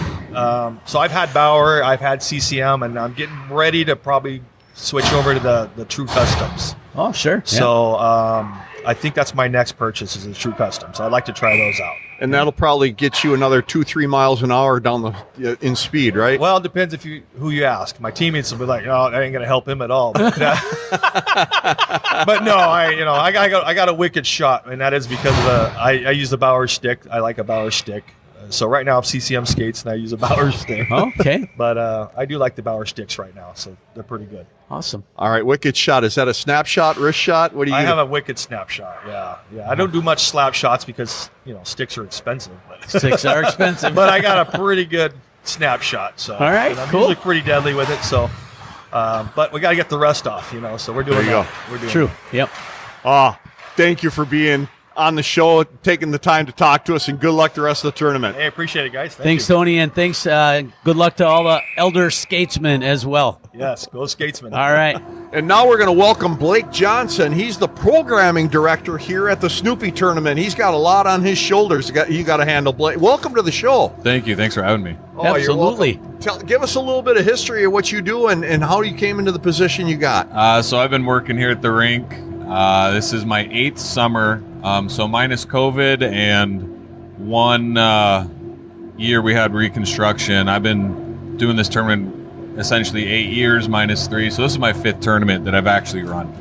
Speaker 9: so I've had Bauer, I've had CCM, and I'm getting ready to probably switch over to the True Customs.
Speaker 2: Oh, sure.
Speaker 9: So I think that's my next purchase is the True Customs. I'd like to try those out.
Speaker 1: And that'll probably get you another 2-3 miles an hour down in speed, right?
Speaker 9: Well, it depends who you ask. My teammates will be like, "No, that ain't gonna help him at all." But, but no, I got a wicked shot, and that is because I use the Bauer stick. I like a Bauer stick. So right now I have CCM skates, and I use a Bauer stick.
Speaker 2: Okay.
Speaker 9: But I do like the Bauer sticks right now, so they're pretty good.
Speaker 2: Awesome.
Speaker 1: All right, wicked shot. Is that a snapshot, wrist shot? What do you?
Speaker 9: I have a wicked snapshot. Yeah. I don't do much slap shots because sticks are expensive. But
Speaker 2: Sticks are expensive.
Speaker 9: but I got a pretty good snapshot. So
Speaker 2: all right,
Speaker 9: I'm
Speaker 2: cool.
Speaker 9: usually pretty deadly with it. So, but we got to get the rest off. So we're doing that. We're doing
Speaker 2: True.
Speaker 9: That.
Speaker 2: Yep.
Speaker 1: Thank you for being on the show, taking the time to talk to us, and good luck the rest of the tournament.
Speaker 9: Hey, appreciate it, guys.
Speaker 2: Thanks,
Speaker 9: you.
Speaker 2: Tony, and thanks. Good luck to all the elder skatesmen as well.
Speaker 9: Yes, go skatesmen.
Speaker 2: All right.
Speaker 1: And now we're going to welcome Blake Johnson. He's the programming director here at the Snoopy tournament. He's got a lot on his shoulders. You got to handle, Blake. Welcome to the show.
Speaker 10: Thank you. Thanks for having me.
Speaker 1: Oh,
Speaker 2: absolutely.
Speaker 1: Give us a little bit of history of what you do and how you came into the position you got.
Speaker 10: So I've been working here at the rink. This is my 8th summer. So minus COVID and one year we had reconstruction. I've been doing this tournament essentially 8 years minus 3. So this is my 5th tournament that I've actually run.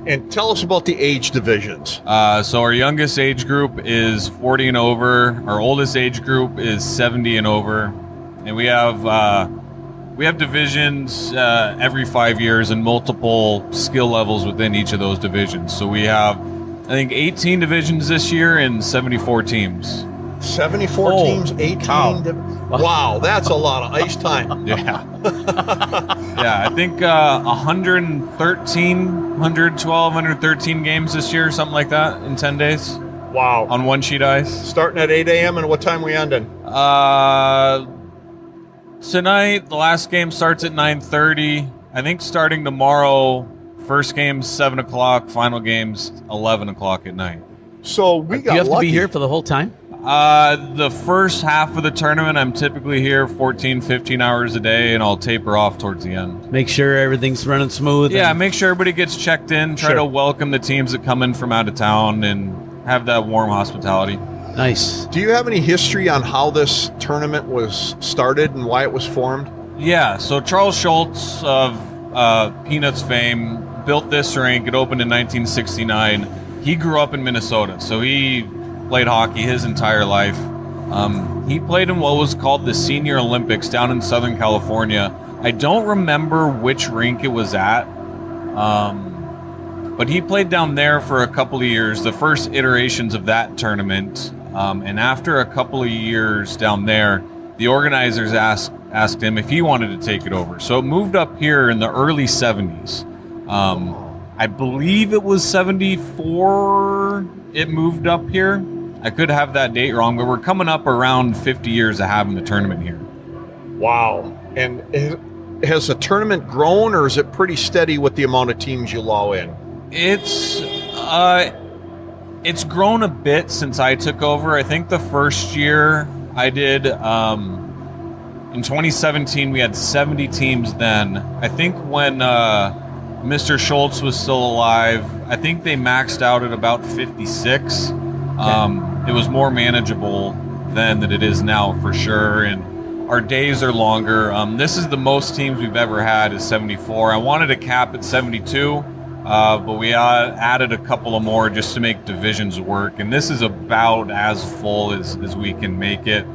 Speaker 1: And tell us about the age divisions.
Speaker 10: So our youngest age group is 40 and over. Our oldest age group is 70 and over. And we have divisions every 5 years and multiple skill levels within each of those divisions. So we have, I think, 18 divisions this year and 74 teams.
Speaker 1: 74 teams, 18. Wow, that's a lot of ice time.
Speaker 10: Yeah. Yeah, I think 113 games this year, something like that, in 10 days.
Speaker 1: Wow.
Speaker 10: On one sheet ice.
Speaker 1: Starting at 8 a.m. and what time we ending?
Speaker 10: Tonight, the last game starts at 9:30. I think starting tomorrow, first game's 7 o'clock, final game's 11 o'clock at night.
Speaker 1: So we got
Speaker 2: You have
Speaker 1: lucky.
Speaker 2: to be here for the whole time?
Speaker 10: The first half of the tournament, I'm typically here 14, 15 hours a day, and I'll taper off towards the end.
Speaker 2: Make sure everything's running smooth.
Speaker 10: Yeah,
Speaker 2: and-
Speaker 10: make sure everybody gets checked in, try to welcome the teams that come in from out of town, and have that warm hospitality.
Speaker 2: Nice.
Speaker 1: Do you have any history on how this tournament was started and why it was formed?
Speaker 10: Yeah, so Charles Schulz of Peanuts fame built this rink. It opened in 1969. He grew up in Minnesota, so he played hockey his entire life. He played in what was called the Senior Olympics down in Southern California. I don't remember which rink it was at, but he played down there for a couple of years, the first iterations of that tournament. And after a couple of years down there, the organizers asked him if he wanted to take it over. So it moved up here in the early 70s. I believe it was 74 it moved up here. I could have that date wrong, but we're coming up around 50 years of having the tournament here.
Speaker 1: Wow. And has the tournament grown, or is it pretty steady with the amount of teams you allow in?
Speaker 10: It's grown a bit since I took over. I think the first year I did, in 2017, we had 70 teams then. I think when Mr. Schultz was still alive, I think they maxed out at about 56. It was more manageable then than it is now, for sure, and our days are longer. This is the most teams we've ever had is 74. I wanted a cap at 72, but we added a couple of more just to make divisions work, and this is about as full as we can make it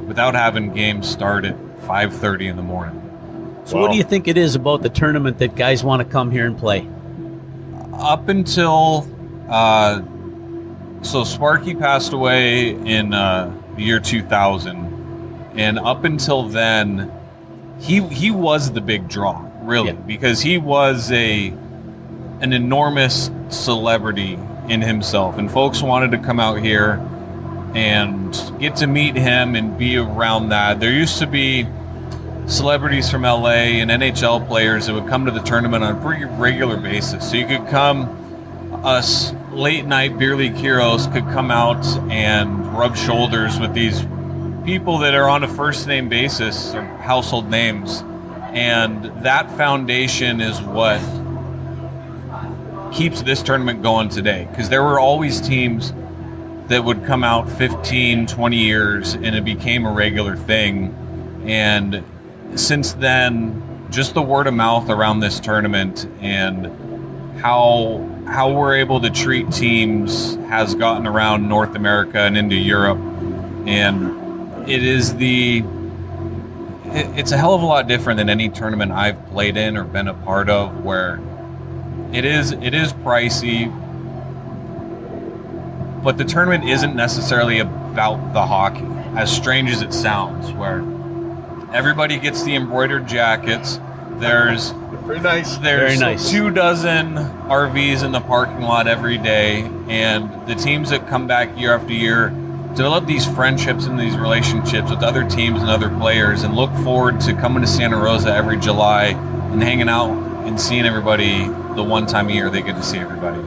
Speaker 10: without having games start at 5:30 in the morning.
Speaker 2: So what do you think it is about the tournament that guys want to come here and play?
Speaker 10: Up until so Sparky passed away in the year 2000, and up until then, he was the big draw, really, because he was an enormous celebrity in himself, and folks wanted to come out here and get to meet him and be around that. There used to be celebrities from LA and NHL players that would come to the tournament on a pretty regular basis. So you could come, us late night beer league heroes could come out and rub shoulders with these people that are on a first name basis or household names. And that foundation is what keeps this tournament going today. Because there were always teams that would come out 15, 20 years and it became a regular thing. And since then, just the word of mouth around this tournament and how we're able to treat teams has gotten around North America and into Europe. And it's a hell of a lot different than any tournament I've played in or been a part of, where it is pricey, but the tournament isn't necessarily about the hockey, as strange as it sounds, where everybody gets the embroidered jackets. There's
Speaker 1: Very nice.
Speaker 10: There's
Speaker 2: Very nice.
Speaker 10: 24 RVs in the parking lot every day, and the teams that come back year after year develop these friendships and these relationships with other teams and other players, and look forward to coming to Santa Rosa every July and hanging out and seeing everybody the one time a year they get to see everybody.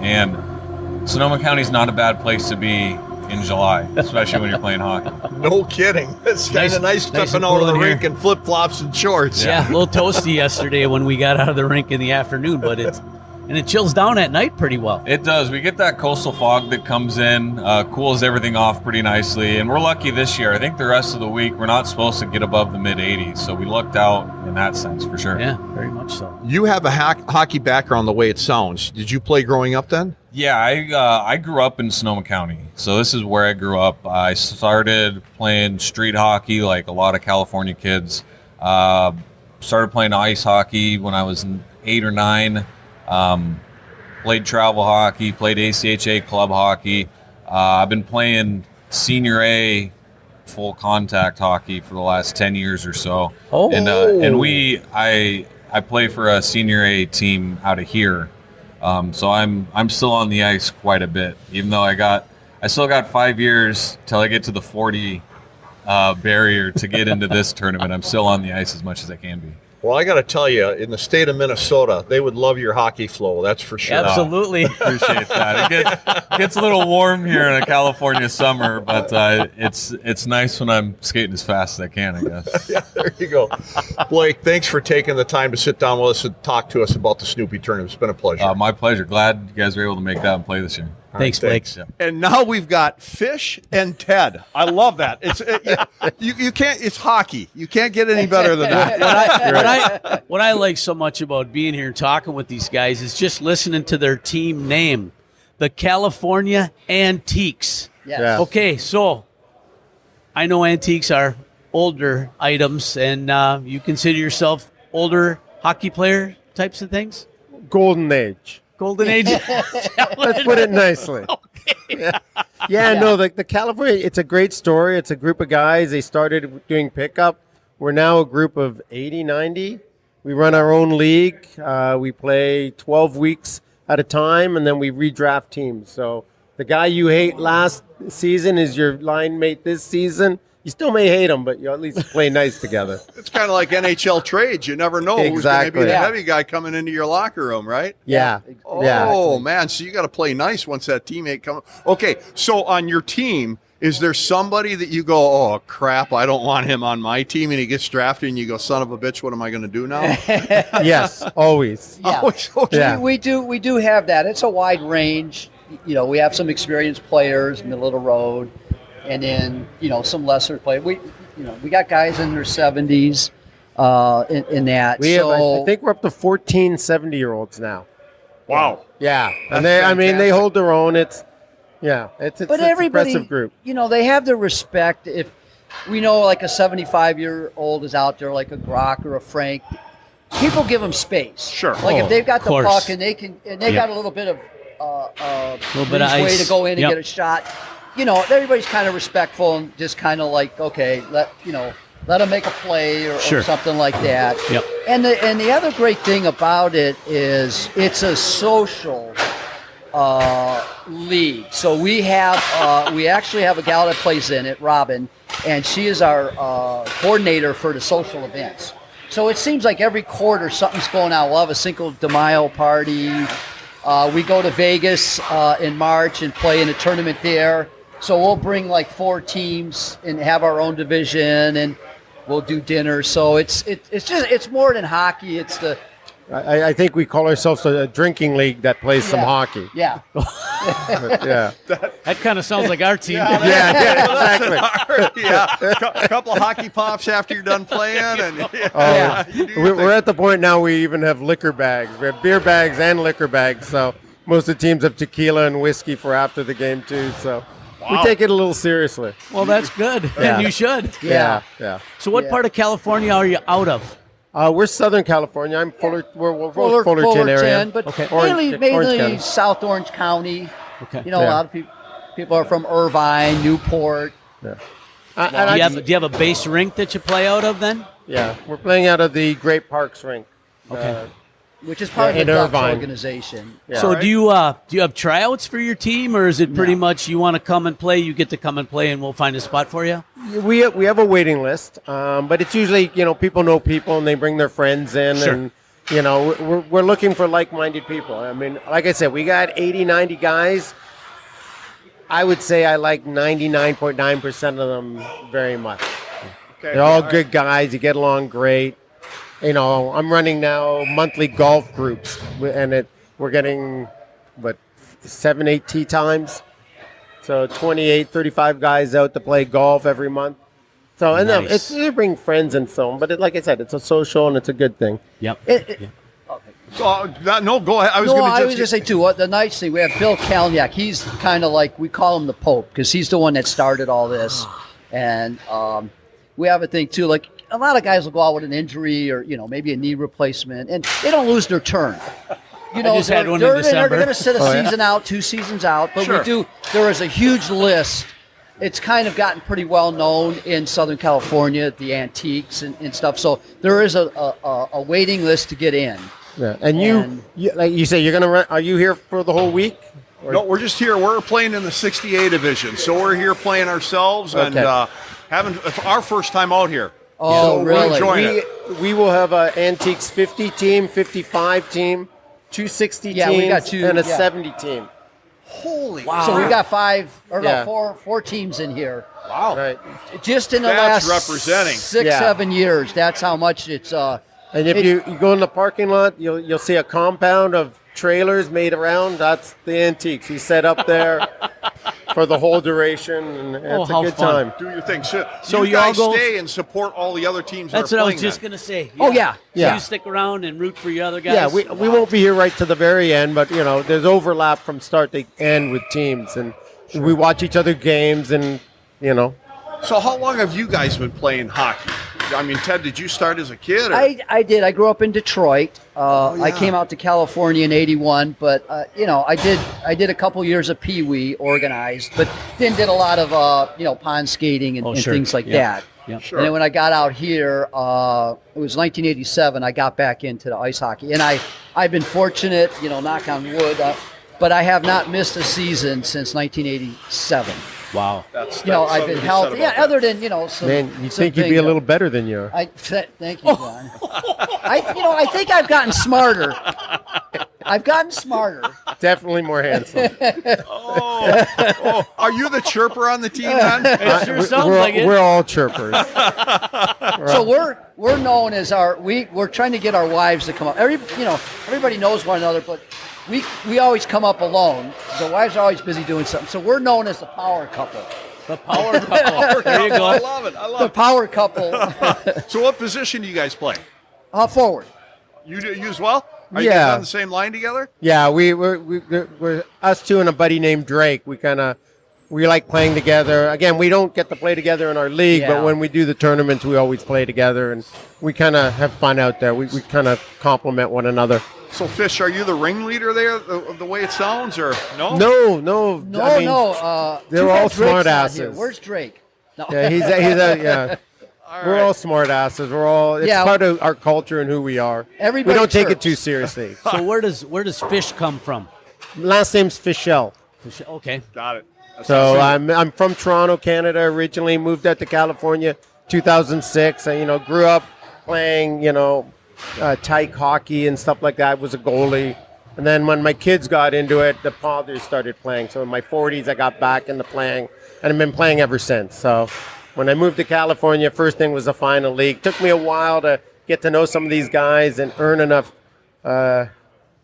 Speaker 10: And Sonoma County's not a bad place to be in July, especially when you're playing hockey.
Speaker 1: No kidding. It's kind of nice
Speaker 2: nice
Speaker 1: stepping
Speaker 2: and
Speaker 1: out of
Speaker 2: cool
Speaker 1: the
Speaker 2: in
Speaker 1: rink
Speaker 2: here.
Speaker 1: in flip-flops and shorts.
Speaker 2: Yeah, a little toasty yesterday when we got out of the rink in the afternoon, but And it chills down at night pretty well.
Speaker 10: It does. We get that coastal fog that comes in, cools everything off pretty nicely. And we're lucky this year. I think the rest of the week we're not supposed to get above the mid-80s. So we lucked out in that sense for sure.
Speaker 2: Yeah, very much so.
Speaker 1: You have a hockey background the way it sounds. Did you play growing up then?
Speaker 10: Yeah, I grew up in Sonoma County. So this is where I grew up. I started playing street hockey like a lot of California kids. Started playing ice hockey when I was 8 or 9. Played travel hockey, played ACHA club hockey. I've been playing senior A full contact hockey for the last 10 years or so.
Speaker 2: Oh.
Speaker 10: And I play for a senior A team out of here. So I'm still on the ice quite a bit, even though I still got 5 years till I get to the 40 barrier to get into this tournament. I'm still on the ice as much as I can be.
Speaker 1: Well, I got to tell you, in the state of Minnesota, they would love your hockey flow. That's for sure.
Speaker 2: Absolutely.
Speaker 10: Appreciate that. It gets a little warm here in a California summer, but it's nice when I'm skating as fast as I can, I guess.
Speaker 1: Yeah, there you go. Blake, thanks for taking the time to sit down with us and talk to us about the Snoopy tournament. It's been a pleasure.
Speaker 10: My pleasure. Glad you guys were able to make that and play this year.
Speaker 2: Thanks, Blake.
Speaker 10: Yeah.
Speaker 1: And now we've got Fish and Ted. I love that. You can't. It's hockey. You can't get any better than that.
Speaker 2: What I like so much about being here and talking with these guys is just listening to their team name, the California Antiques.
Speaker 11: Yeah.
Speaker 2: Okay, so I know antiques are older items, and you consider yourself older hockey player types of things?
Speaker 11: Golden Age.
Speaker 2: Golden Age?
Speaker 11: Let's put it nicely.
Speaker 2: Okay.
Speaker 11: Yeah, no, the California, it's a great story. It's a group of guys. They started doing pickup. We're now a group of 80, 90. We run our own league. We play 12 weeks at a time, and then we redraft teams. So the guy you hate last season is your line mate this season. You still may hate him, but you at least play nice together.
Speaker 1: It's kind of like NHL trades. You never know who's going to be the heavy guy coming into your locker room, right?
Speaker 11: Yeah.
Speaker 1: Oh, man. So you got to play nice once that teammate comes. Okay, so on your team, is there somebody that you go, oh, crap, I don't want him on my team, and he gets drafted, and you go, son of a bitch, what am I going to do now?
Speaker 11: Yes, always.
Speaker 12: Yeah.
Speaker 1: Always, okay.
Speaker 11: Yeah.
Speaker 12: We do have that. It's a wide range. You know, we have some experienced players, middle of the road, and then, you know, some lesser players. We got guys in their 70s in that.
Speaker 11: We have, I think we're up to 14 70-year-olds now.
Speaker 1: Wow.
Speaker 11: Yeah. And
Speaker 1: That's
Speaker 11: they hold their own. It's
Speaker 12: But
Speaker 11: an
Speaker 12: everybody,
Speaker 11: impressive group.
Speaker 12: you know, they have the respect. If we know like a 75-year-old is out there, like a Grok or a Frank, people give them space.
Speaker 1: Sure.
Speaker 12: Like if they've got the
Speaker 2: course.
Speaker 12: puck and they got a little bit of
Speaker 2: bit of
Speaker 12: way
Speaker 2: ice.
Speaker 12: to go in and
Speaker 2: Yep.
Speaker 12: get a shot. You know, everybody's kind of respectful and just kind of like, okay, let them make a play or something like that.
Speaker 2: Yep.
Speaker 12: And the other great thing about it is it's a social league. So we actually have a gal that plays in it, Robin, and she is our coordinator for the social events. So it seems like every quarter something's going on. We'll have a Cinco de Mayo party. We go to Vegas in March and play in a tournament there. So we'll bring like 4 teams and have our own division, and we'll do dinner. So it's more than hockey. It's the
Speaker 11: I think we call ourselves a drinking league that plays some hockey.
Speaker 12: Yeah.
Speaker 11: But, yeah.
Speaker 2: That kind of sounds like our team.
Speaker 11: Exactly.
Speaker 1: A couple of hockey pops after you're done playing. And
Speaker 11: We're at the point now we even have liquor bags. We have beer bags and liquor bags. So most of the teams have tequila and whiskey for after the game too. So we take it a little seriously.
Speaker 2: Well, that's good.
Speaker 11: Yeah.
Speaker 2: And you should.
Speaker 11: Yeah.
Speaker 2: So what part of California are you out of?
Speaker 11: We're Southern California. I'm we're
Speaker 12: Fullerton
Speaker 11: Fullerton area.
Speaker 12: but
Speaker 11: Orange
Speaker 12: mainly
Speaker 11: County.
Speaker 12: South Orange County.
Speaker 2: Okay.
Speaker 12: You know, a lot of people are from Irvine, Newport.
Speaker 11: Yeah.
Speaker 2: Do you have a base rink that you play out of then?
Speaker 11: Yeah, we're playing out of the Great Parks rink.
Speaker 2: Okay.
Speaker 12: Which is part of
Speaker 11: in
Speaker 12: the Ducks
Speaker 11: Irvine.
Speaker 12: organization.
Speaker 11: Yeah.
Speaker 2: So do you have tryouts for your team, or is it pretty much you want to come and play, you get to come and play, and we'll find a spot for you?
Speaker 11: We have a waiting list, but it's usually people know people and they bring their friends in, and we're looking for like-minded people. I mean, like I said, we got 80, 90 guys. I would say I like 99.9% of them very much.
Speaker 1: Okay.
Speaker 11: They're all good guys. You get along great. I'm running now monthly golf groups, and we're getting, 7, 8 tee times. So 28, 35 guys out to play golf every month. So, and
Speaker 2: Nice.
Speaker 11: they bring friends and so on. But like I said, it's a social and it's a good thing.
Speaker 2: Yep.
Speaker 1: So, no, go ahead. I was
Speaker 12: No,
Speaker 1: going
Speaker 12: I
Speaker 1: to
Speaker 12: was going to say, too, the nice thing, we have Bill Kalniak. He's kind of like, we call him the Pope because he's the one that started all this. And we have a thing, too, like a lot of guys will go out with an injury or, maybe a knee replacement, and they don't lose their turn.
Speaker 2: just had one in
Speaker 12: they're
Speaker 2: December.
Speaker 12: going to sit a season out, 2 seasons out, but there is a huge list. It's kind of gotten pretty well known in Southern California, the antiques and stuff. So there is a waiting list to get in.
Speaker 11: Yeah. And you like you say, you're going to run. Are you here for the whole week?
Speaker 1: No, we're just here. We're playing in the 60A division, so we're here playing ourselves and it's our first time out here.
Speaker 12: Oh,
Speaker 1: so
Speaker 12: really?
Speaker 1: We're enjoying it.
Speaker 11: We will have an Antiques 50 team, 55 team, 260
Speaker 12: Yeah,
Speaker 11: teams,
Speaker 12: we got two,
Speaker 11: and a
Speaker 12: yeah.
Speaker 11: 70 team.
Speaker 1: Holy
Speaker 12: So we got
Speaker 11: Yeah.
Speaker 12: four teams in here.
Speaker 1: wow.
Speaker 11: Right.
Speaker 12: Just in the
Speaker 1: That's
Speaker 12: last
Speaker 1: representing.
Speaker 12: 6-7 years. That's how much it's.
Speaker 11: And if you go in the parking lot, you'll see a compound of trailers made around. That's the Antiques. He's set up there for the whole duration, and it's a
Speaker 2: how
Speaker 11: good
Speaker 2: fun.
Speaker 11: time.
Speaker 1: Do your thing. So
Speaker 2: So
Speaker 1: you
Speaker 2: you all
Speaker 1: guys
Speaker 2: go-
Speaker 1: stay and support all the other teams
Speaker 2: That's
Speaker 1: that
Speaker 2: what
Speaker 1: are
Speaker 2: I
Speaker 1: playing
Speaker 2: was just
Speaker 1: then.
Speaker 2: going to say.
Speaker 12: Oh, yeah.
Speaker 2: So
Speaker 11: Yeah.
Speaker 2: you stick around and root for your other guys?
Speaker 11: Yeah, we won't be here right to the very end, but there's overlap from start to end with teams, and we watch each other games, and
Speaker 1: So how long have you guys been playing hockey? I mean, Ted, did you start as a kid? Or?
Speaker 12: I did. I grew up in Detroit. I came out to California in '81, but I did a couple years of Pee Wee organized, but then did a lot of pond skating and
Speaker 2: sure.
Speaker 12: things like
Speaker 2: Yeah.
Speaker 12: that.
Speaker 2: Yeah.
Speaker 1: Sure.
Speaker 12: And then when I got out here, it was 1987. I got back into the ice hockey, and I've been fortunate, knock on wood, but I have not missed a season since 1987.
Speaker 2: Wow.
Speaker 1: That's
Speaker 12: I've
Speaker 1: something
Speaker 12: been
Speaker 1: to be
Speaker 12: healthy.
Speaker 1: said
Speaker 12: Yeah,
Speaker 1: about that.
Speaker 12: other than some.
Speaker 11: man, you
Speaker 12: some
Speaker 11: think you'd be
Speaker 12: things
Speaker 11: a
Speaker 12: that-
Speaker 11: little better than you are.
Speaker 12: Thank you, John. I think I've gotten smarter. I've gotten smarter.
Speaker 11: Definitely more handsome.
Speaker 1: Are you the chirper on the team, then?
Speaker 2: It sure sounds
Speaker 11: we're,
Speaker 2: like it.
Speaker 11: we're all chirpers.
Speaker 12: So we're known as we're trying to get our wives to come up. Everybody knows one another, but we always come up alone. The wives are always busy doing something. So we're known as the power couple.
Speaker 2: The power couple. There you
Speaker 1: I
Speaker 2: go.
Speaker 1: love it. I
Speaker 12: The
Speaker 1: love
Speaker 12: power couple.
Speaker 1: it. So what position do you guys play?
Speaker 12: Forward.
Speaker 1: You as well? Are you
Speaker 11: Yeah.
Speaker 1: guys on the same line together?
Speaker 11: Yeah, we're us two and a buddy named Drake. We like playing together. Again, we don't get to play together in our league,
Speaker 12: Yeah.
Speaker 11: but when we do the tournaments, we always play together, and we kind of have fun out there. We kind of complement one another.
Speaker 1: So, Fish, are you the ringleader there, the way it sounds, or no?
Speaker 11: No.
Speaker 12: No,
Speaker 11: I mean,
Speaker 12: no.
Speaker 11: they're
Speaker 12: too bad
Speaker 11: all
Speaker 12: Drake's
Speaker 11: smart
Speaker 12: not
Speaker 11: asses.
Speaker 12: here. Where's Drake? No.
Speaker 11: Yeah, yeah.
Speaker 1: All
Speaker 11: We're
Speaker 1: right.
Speaker 11: all smart asses. It's
Speaker 12: Yeah.
Speaker 11: part of our culture and who we are.
Speaker 12: Everybody
Speaker 11: we don't take it
Speaker 12: chirps.
Speaker 11: too seriously.
Speaker 2: So where does fish come from?
Speaker 11: Last name's Fischel.
Speaker 2: Okay.
Speaker 1: Got it.
Speaker 11: So I'm from Toronto, Canada originally. Moved out to California 2006. I grew up playing tyke hockey and stuff like that. I was a goalie, and then when my kids got into it, the fathers started playing. So in my 40s, I got back into playing, and I've been playing ever since. So when I moved to California, first thing was to find a league. Took me a while to get to know some of these guys and earn enough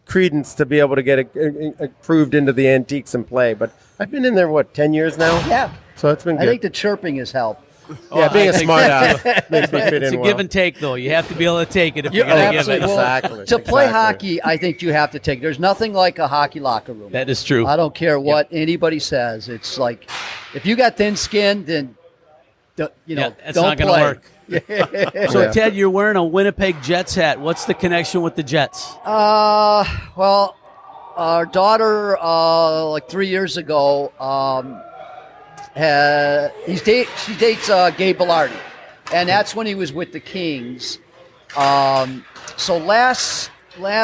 Speaker 11: credence to be able to get approved into the Antiques and play. But I've been in there, 10 years now?
Speaker 12: Yeah.
Speaker 11: So it's been
Speaker 12: I
Speaker 11: good.
Speaker 12: think the chirping has helped.
Speaker 11: Yeah, being
Speaker 2: I
Speaker 11: a
Speaker 2: think
Speaker 11: smart ass makes me fit
Speaker 2: It's
Speaker 11: in
Speaker 2: a
Speaker 11: well.
Speaker 2: give and take, though. You have to be able to take it if
Speaker 12: Yeah,
Speaker 2: you're going to give it.
Speaker 12: absolutely. Well,
Speaker 11: Exactly.
Speaker 12: To play
Speaker 11: Exactly.
Speaker 12: hockey, I think you have to take. There's nothing like a hockey locker room.
Speaker 2: That is true.
Speaker 12: I don't care what anybody says. It's like, if you got thin skin, then
Speaker 2: That's
Speaker 12: don't
Speaker 2: not going to
Speaker 12: play.
Speaker 2: work. So,
Speaker 11: Yeah.
Speaker 2: Ted, you're wearing a Winnipeg Jets hat. What's the connection with the Jets?
Speaker 12: Well, our daughter, like 3 years ago, she dates Gabe Bellardi, and that's when he was with the Kings. So last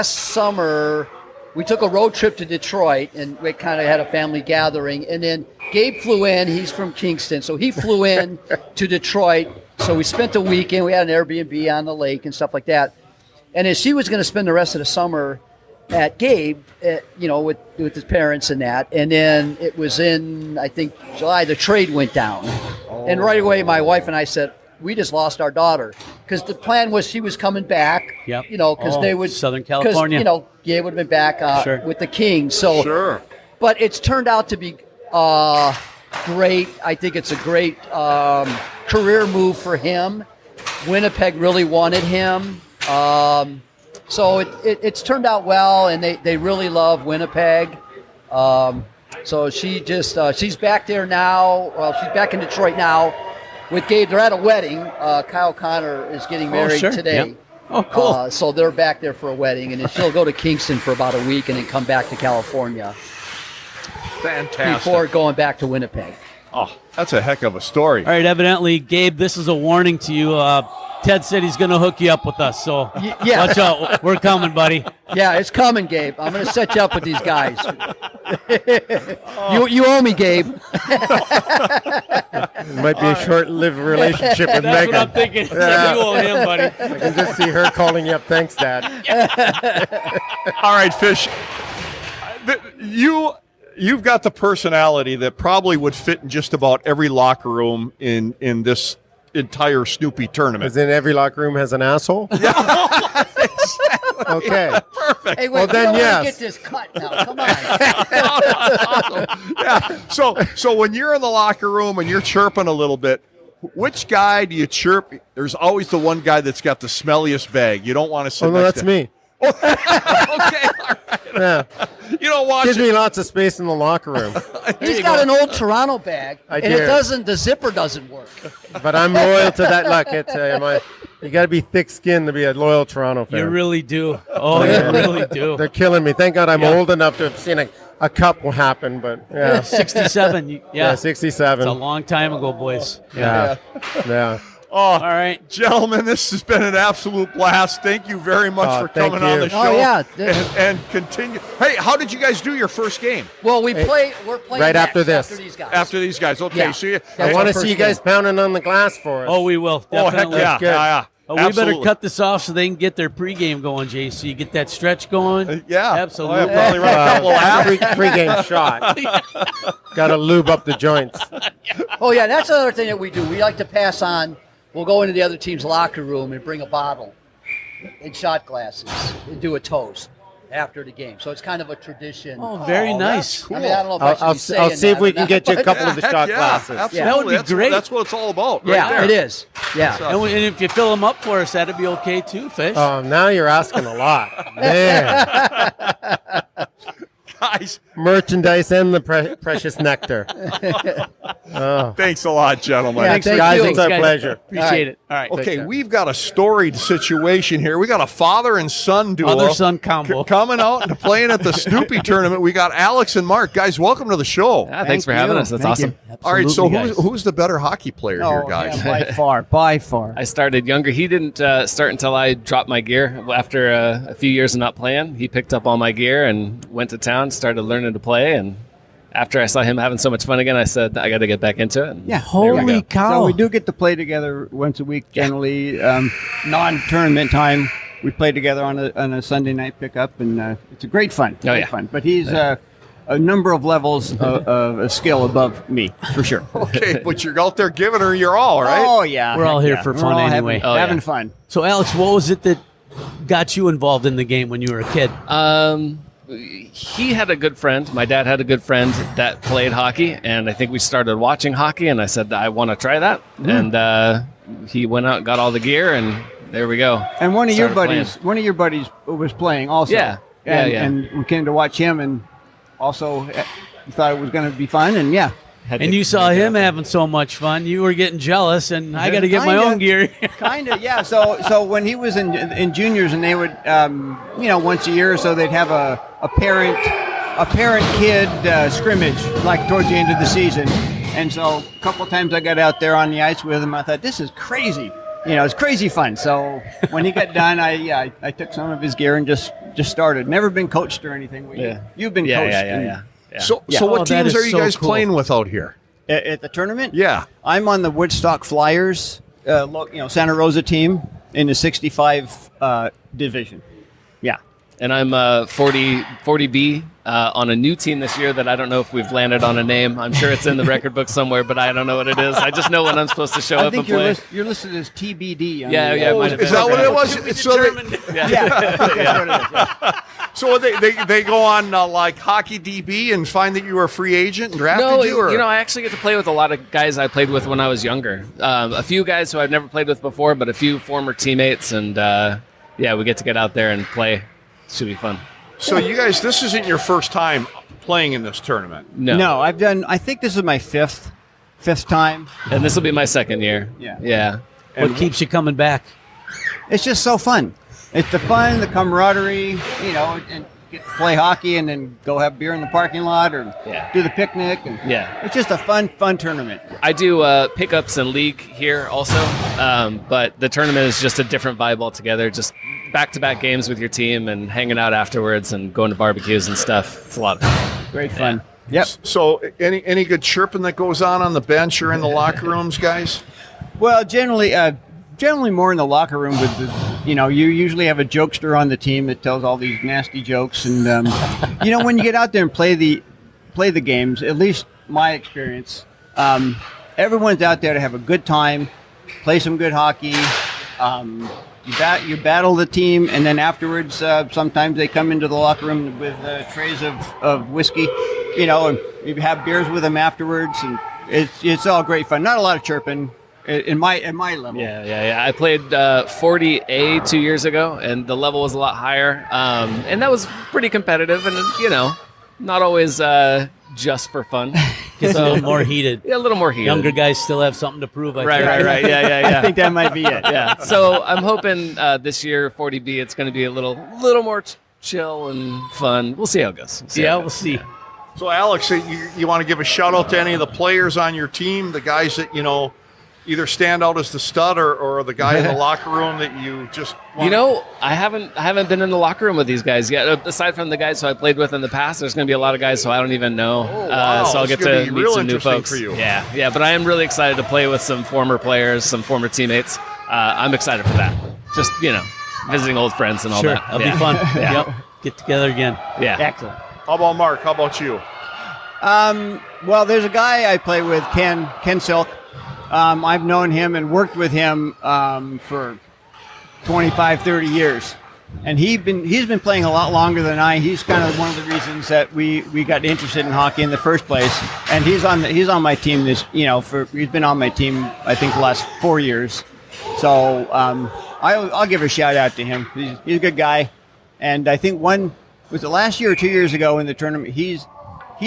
Speaker 12: summer, we took a road trip to Detroit, and we kind of had a family gathering. And then Gabe flew in. He's from Kingston, so he flew in to Detroit. So we spent the weekend. We had an Airbnb on the lake and stuff like that. And then she was going to spend the rest of the summer at Gabe, with his parents and that. And then it was in, I think, July, the trade went down. And right away, my wife and I said, we just lost our daughter because the plan was she was coming back.
Speaker 2: Yep.
Speaker 12: Because they would
Speaker 2: Southern California.
Speaker 12: Gabe would have been back
Speaker 2: Sure.
Speaker 12: with the Kings. So,
Speaker 1: Sure.
Speaker 12: But it's turned out to be great. I think it's a great career move for him. Winnipeg really wanted him. So it's turned out well, and they really love Winnipeg. So she's back there now. Well, she's back in Detroit now with Gabe. They're at a wedding. Kyle Connor is getting married today.
Speaker 2: Yep. Oh, cool.
Speaker 12: So they're back there for a wedding, and then she'll go to Kingston for about a week and then come back to California
Speaker 1: Fantastic.
Speaker 12: before going back to Winnipeg.
Speaker 1: Oh, that's a heck of a story.
Speaker 2: All right, evidently, Gabe, this is a warning to you. Ted said he's going to hook you up with us, so
Speaker 12: yeah.
Speaker 2: watch out. We're coming, buddy.
Speaker 12: Yeah, it's coming, Gabe. I'm going to set you up with these guys. You owe me, Gabe.
Speaker 11: It might be a short-lived relationship with
Speaker 2: That's
Speaker 11: Megan.
Speaker 2: what I'm thinking.
Speaker 11: Yeah.
Speaker 2: You owe him, buddy.
Speaker 11: I can just see her calling you up. Thanks, Dad.
Speaker 1: All right, Fish. You've got the personality that probably would fit in just about every locker room in this entire Snoopy tournament.
Speaker 11: As in every locker room has an asshole?
Speaker 1: Yeah. Exactly.
Speaker 11: Okay.
Speaker 1: Perfect.
Speaker 12: Hey, wait,
Speaker 11: Well, then,
Speaker 12: we don't
Speaker 11: yes.
Speaker 12: wanna get this cut now. Come on.
Speaker 1: Awesome. Yeah. So when you're in the locker room and you're chirping a little bit, which guy do you chirp? There's always the one guy that's got the smelliest bag. You don't want to sit
Speaker 11: Oh, no,
Speaker 1: next
Speaker 11: that's
Speaker 1: to
Speaker 11: me.
Speaker 1: Okay. All right.
Speaker 11: Yeah.
Speaker 1: You don't watch
Speaker 11: Gives
Speaker 1: it.
Speaker 11: me lots of space in the locker room.
Speaker 12: He's got an old Toronto bag, and
Speaker 11: do.
Speaker 12: the zipper doesn't work.
Speaker 11: But I'm loyal to that. Look, you got to be thick-skinned to be a loyal Toronto fan.
Speaker 2: You really do. Oh, you really do.
Speaker 11: They're killing me. Thank God I'm old enough to have seen a cup will happen, but yeah.
Speaker 2: 67.
Speaker 11: Yeah, 67.
Speaker 2: It's a long time ago, boys.
Speaker 11: Yeah. Yeah.
Speaker 1: Oh,
Speaker 2: All right.
Speaker 1: gentlemen, this has been an absolute blast. Thank you very much for
Speaker 11: thank
Speaker 1: coming on
Speaker 11: you.
Speaker 1: the show.
Speaker 12: Oh, yeah.
Speaker 1: And continue. Hey, how did you guys do your first game?
Speaker 12: Well, we're playing
Speaker 11: right
Speaker 12: next,
Speaker 11: after this.
Speaker 12: After these guys.
Speaker 1: After these guys. Okay,
Speaker 12: Yeah.
Speaker 1: so you,
Speaker 11: I
Speaker 12: That's
Speaker 11: want
Speaker 12: our
Speaker 11: to see you
Speaker 12: first
Speaker 11: guys pounding on the glass for us.
Speaker 2: Oh, we will.
Speaker 1: oh, heck
Speaker 2: Definitely.
Speaker 1: yeah.
Speaker 11: Good.
Speaker 1: Yeah.
Speaker 2: We better
Speaker 1: Absolutely.
Speaker 2: cut this off so they can get their pregame going, JC. Get that stretch going.
Speaker 1: Yeah.
Speaker 2: Absolutely.
Speaker 1: Oh, yeah, probably run a couple laps.
Speaker 11: Pre-game shot. Got to lube up the joints.
Speaker 12: Oh, yeah, that's another thing that we do. We like to pass on. We'll go into the other team's locker room and bring a bottle and shot glasses and do a toast after the game. So it's kind of a tradition.
Speaker 2: Oh, very nice.
Speaker 12: I mean, I don't know if I should
Speaker 11: I'll
Speaker 12: be saying
Speaker 11: I'll see if
Speaker 12: that
Speaker 11: we
Speaker 12: or
Speaker 11: can
Speaker 12: not,
Speaker 11: get you a
Speaker 12: but-
Speaker 11: couple of the
Speaker 1: Heck
Speaker 11: shot
Speaker 1: yeah,
Speaker 11: glasses.
Speaker 1: Absolutely.
Speaker 2: That would be
Speaker 1: That's,
Speaker 2: great.
Speaker 1: That's what it's all about. Right
Speaker 12: Yeah,
Speaker 1: there.
Speaker 12: it is. Yeah.
Speaker 2: And if you fill them up for us, that'd be okay too, Fish.
Speaker 11: Oh, now you're asking a lot. Man.
Speaker 1: Guys,
Speaker 11: Merchandise and the precious nectar.
Speaker 1: thanks a lot, gentlemen.
Speaker 12: Yeah,
Speaker 11: Thanks,
Speaker 12: thank
Speaker 11: guys.
Speaker 12: you.
Speaker 11: It's our
Speaker 2: guys.
Speaker 11: pleasure.
Speaker 2: Appreciate it. All right.
Speaker 1: Okay, we've got a storied situation here. We got a father and son duo.
Speaker 2: Mother-son combo.
Speaker 1: Coming out and playing at the Snoopy tournament. We got Alex and Mark. Guys, welcome to the show.
Speaker 13: Yeah, thanks for having us. That's awesome.
Speaker 1: All right, so
Speaker 2: Absolutely, guys.
Speaker 1: who's the better hockey player here, guys?
Speaker 13: By far. I started younger. He didn't start until I dropped my gear. After a few years of not playing, he picked up all my gear and went to town, started learning to play. And after I saw him having so much fun again, I said, I got to get back into it. And
Speaker 14: Yeah.
Speaker 13: there we
Speaker 2: Holy
Speaker 13: go.
Speaker 2: cow.
Speaker 14: So we do get to play together once a week, generally. Non-tournament time, we play together on a Sunday night pickup, and it's a great fun.
Speaker 13: Oh,
Speaker 14: Great
Speaker 13: yeah.
Speaker 14: fun. But he's a number of levels of skill above me, for sure.
Speaker 1: Okay, but you're out there giving her your all, right?
Speaker 14: Oh, yeah.
Speaker 2: We're all
Speaker 14: heck
Speaker 2: here
Speaker 14: yeah.
Speaker 2: for
Speaker 14: We're
Speaker 2: fun
Speaker 14: all
Speaker 2: anyway.
Speaker 14: Having,
Speaker 13: Oh,
Speaker 14: having
Speaker 13: yeah.
Speaker 14: fun.
Speaker 2: So, Alex, what was it that got you involved in the game when you were a kid?
Speaker 13: He had a good friend. My dad had a good friend that played hockey, and I think we started watching hockey, and I said, I want to try that. And he went out and got all the gear, and there we go.
Speaker 14: And one of your
Speaker 13: Started
Speaker 14: buddies was playing also.
Speaker 13: Yeah.
Speaker 14: And,
Speaker 13: Yeah.
Speaker 14: and we came to watch him, and also thought it was going to be fun, and yeah.
Speaker 2: And you saw him having so much fun. You were getting jealous, and I got to get my own gear.
Speaker 14: Kind of, yeah. So when he was in juniors, and they would, once a year or so, they'd have a parent kid scrimmage, like towards the end of the season. And so a couple times I got out there on the ice with him. I thought, this is crazy. It's crazy fun. So when he got done, I took some of his gear and just started. Never been coached or anything. You've been coached.
Speaker 13: Yeah.
Speaker 1: So
Speaker 2: Yeah.
Speaker 1: what
Speaker 2: Oh, that
Speaker 1: teams
Speaker 2: is
Speaker 1: are you
Speaker 2: so
Speaker 1: guys
Speaker 2: cool.
Speaker 1: playing with out here?
Speaker 14: At the tournament?
Speaker 1: Yeah.
Speaker 14: I'm on the Woodstock Flyers, Santa Rosa team in the 65 division. Yeah.
Speaker 13: and I'm 40B on a new team this year that I don't know if we've landed on a name. I'm sure it's in the record book somewhere, but I don't know what it is. I just know when I'm supposed to show
Speaker 14: I
Speaker 13: up
Speaker 14: think
Speaker 13: and play.
Speaker 14: you're listed as TBD.
Speaker 13: Yeah, it might have been.
Speaker 1: Is that what it was? So they go on like Hockey DB and find that you were a free agent and drafted you? Or?
Speaker 13: I actually get to play with a lot of guys I played with when I was younger. A few guys who I've never played with before, but a few former teammates, and we get out there and play. Should be fun.
Speaker 1: So you guys, this isn't your first time playing in this tournament?
Speaker 14: No, I think this is my fifth time.
Speaker 13: And this will be my second year. Yeah.
Speaker 2: What keeps you coming back?
Speaker 14: It's just so fun. It's the fun, the camaraderie, and get to play hockey and then go have beer in the parking lot or do the picnic. And it's just a fun tournament.
Speaker 13: I do pickups and league here also, but the tournament is just a different vibe altogether. Just back-to-back games with your team and hanging out afterwards and going to barbecues and stuff. It's a lot of fun.
Speaker 14: Great fun. Yep.
Speaker 1: So any good chirping that goes on the bench or in the locker rooms, guys?
Speaker 14: Well, generally more in the locker room with you usually have a jokester on the team that tells all these nasty jokes. And, when you get out there and play the games, at least my experience, everyone's out there to have a good time, play some good hockey. You battle the team, and then afterwards, sometimes they come into the locker room with trays of whiskey, and you have beers with them afterwards, and it's all great fun. Not a lot of chirping at my level.
Speaker 13: Yeah. I played 40A 2 years ago, and the level was a lot higher, and that was pretty competitive, and not always just for fun.
Speaker 2: Gets a little more heated.
Speaker 13: Yeah, a little more heated.
Speaker 2: Younger guys still have something to prove.
Speaker 13: Right. Yeah.
Speaker 14: I think that might be it.
Speaker 13: Yeah. So I'm hoping this year 40B it's going to be a little more chill and fun. We'll see how it goes.
Speaker 2: We'll see.
Speaker 1: So Alex, you want to give a shout out to any of the players on your team, the guys that either stand out as the stud or the guy in the locker room that you just
Speaker 13: I haven't been in the locker room with these guys yet. Aside from the guys who I played with in the past, there's going to be a lot of guys who I don't even know.
Speaker 1: Wow.
Speaker 13: So I'll get to meet some new folks.
Speaker 1: For you.
Speaker 13: Yeah. But I am really excited to play with some former players, some former teammates. I'm excited for that. Just visiting old friends and all that.
Speaker 2: It'll be fun.
Speaker 13: Yeah.
Speaker 2: Yep. Get together again.
Speaker 13: Yeah.
Speaker 14: Excellent.
Speaker 1: How about Mark? How about you?
Speaker 14: Well, there's a guy I play with, Ken Silk. I've known him and worked with him for 25, 30 years. And he's been playing a lot longer than I. He's kind of one of the reasons that we got interested in hockey in the first place. And he's on my team he's been on my team I think the last 4 years. So I'll give a shout out to him. He's a good guy. And I think was it last year or 2 years ago in the tournament, he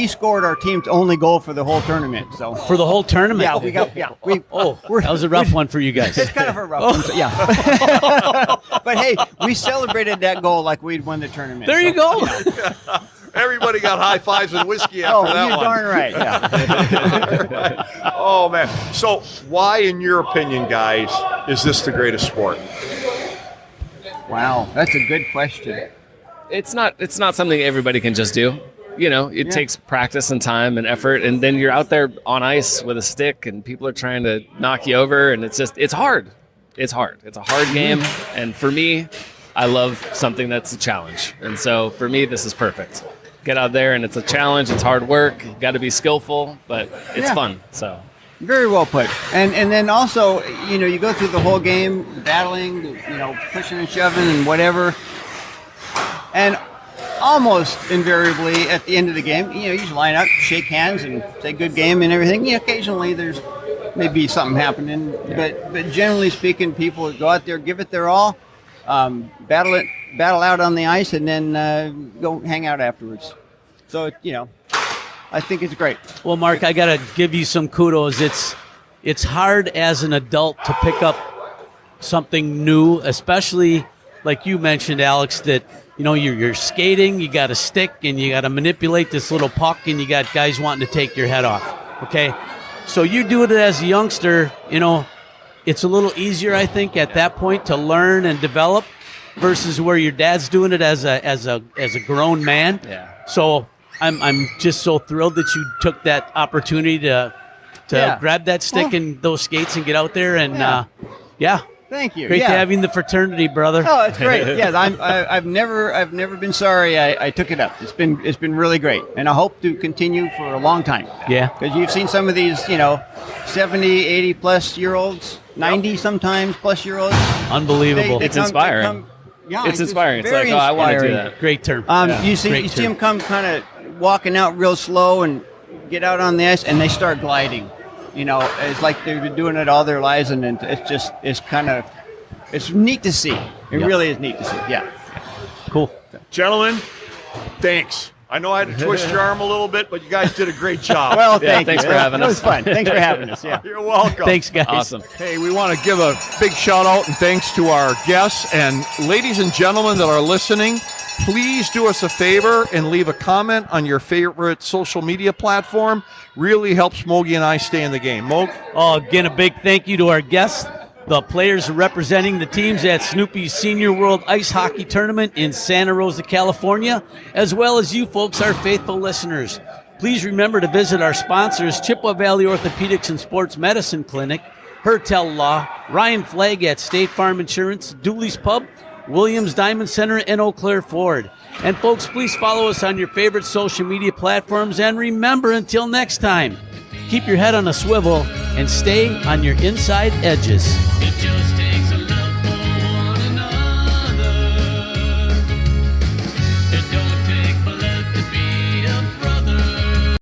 Speaker 14: scored our team's only goal for the whole tournament. So
Speaker 2: for the whole tournament,
Speaker 14: that
Speaker 2: was a rough one for you guys.
Speaker 14: It's kind of a rough one. Yeah, but hey, we celebrated that goal like we'd won the tournament.
Speaker 2: There you go.
Speaker 1: Everybody got high fives and whiskey after that
Speaker 14: you're
Speaker 1: one.
Speaker 14: Darn right. Yeah.
Speaker 1: Oh man! So why, in your opinion, guys, is this the greatest sport?
Speaker 14: Wow, that's a good question.
Speaker 13: It's not something everybody can just do. It takes practice and time and effort, and then you're out there on ice with a stick, and people are trying to knock you over, and it's hard. It's hard. It's a hard game, and for me, I love something that's a challenge, and so for me, this is perfect. Get out there, and it's a challenge. It's hard work. You got to be skillful, but it's fun. So.
Speaker 14: Very well put. And then also, you go through the whole game, battling, pushing and shoving and whatever, and almost invariably at the end of the game, you just line up, shake hands, and say good game and everything. Occasionally there's maybe something happening, but generally speaking, people go out there, give it their all, battle out on the ice, and then go hang out afterwards. So I think it's great.
Speaker 2: Well, Mark, I got to give you some kudos. It's hard as an adult to pick up something new, especially like you mentioned, Alex, that you're skating, you got a stick, and you got to manipulate this little puck, and you got guys wanting to take your head off. Okay, so you do it as a youngster. It's a little easier, I think, at that point to learn and develop, versus where your dad's doing it as a grown man.
Speaker 13: Yeah.
Speaker 2: So I'm just so thrilled that you took that opportunity to grab that stick and those skates and get out there and
Speaker 14: Thank you.
Speaker 2: Great
Speaker 14: yeah.
Speaker 2: to have you in the fraternity, brother.
Speaker 14: Oh, it's great. Yeah, I've never been sorry I took it up. It's been really great, and I hope to continue for a long time.
Speaker 2: Yeah.
Speaker 14: Because you've seen some of these, 70, 80 plus year olds, 90 sometimes plus year olds.
Speaker 2: Unbelievable.
Speaker 13: It's inspiring.
Speaker 14: Yeah,
Speaker 13: It's inspiring. It's
Speaker 14: very
Speaker 13: like, I want to do
Speaker 14: inspiring.
Speaker 13: that.
Speaker 2: Great term.
Speaker 14: You see them come kind of walking out real slow and get out on the ice, and they start gliding. It's like they've been doing it all their lives, and it's neat to see. It really is neat to see. Yeah.
Speaker 2: Cool.
Speaker 1: Gentlemen, thanks. I know I had to twist your arm a little bit, but you guys did a great job.
Speaker 14: Well,
Speaker 13: thanks for having us.
Speaker 14: It was fun. Thanks for having us. Yeah.
Speaker 1: You're welcome.
Speaker 2: Thanks, guys.
Speaker 13: Awesome.
Speaker 1: Hey, we want to give a big shout out and thanks to our guests and ladies and gentlemen that are listening. Please do us a favor and leave a comment on your favorite social media platform. Really helps Mogi and I stay in the game. Mog?
Speaker 2: Oh, again, a big thank you to our guests, the players representing the teams at Snoopy's Senior World Ice Hockey Tournament in Santa Rosa, California, as well as you folks, our faithful listeners. Please remember to visit our sponsors, Chippewa Valley Orthopedics and Sports Medicine Clinic, Hertel Law, Ryan Flagg at State Farm Insurance, Dooley's Pub, Williams Diamond Center, and Eau Claire Ford. And folks, please follow us on your favorite social media platforms. And remember, until next time, keep your head on a swivel and stay on your inside edges.
Speaker 15: It just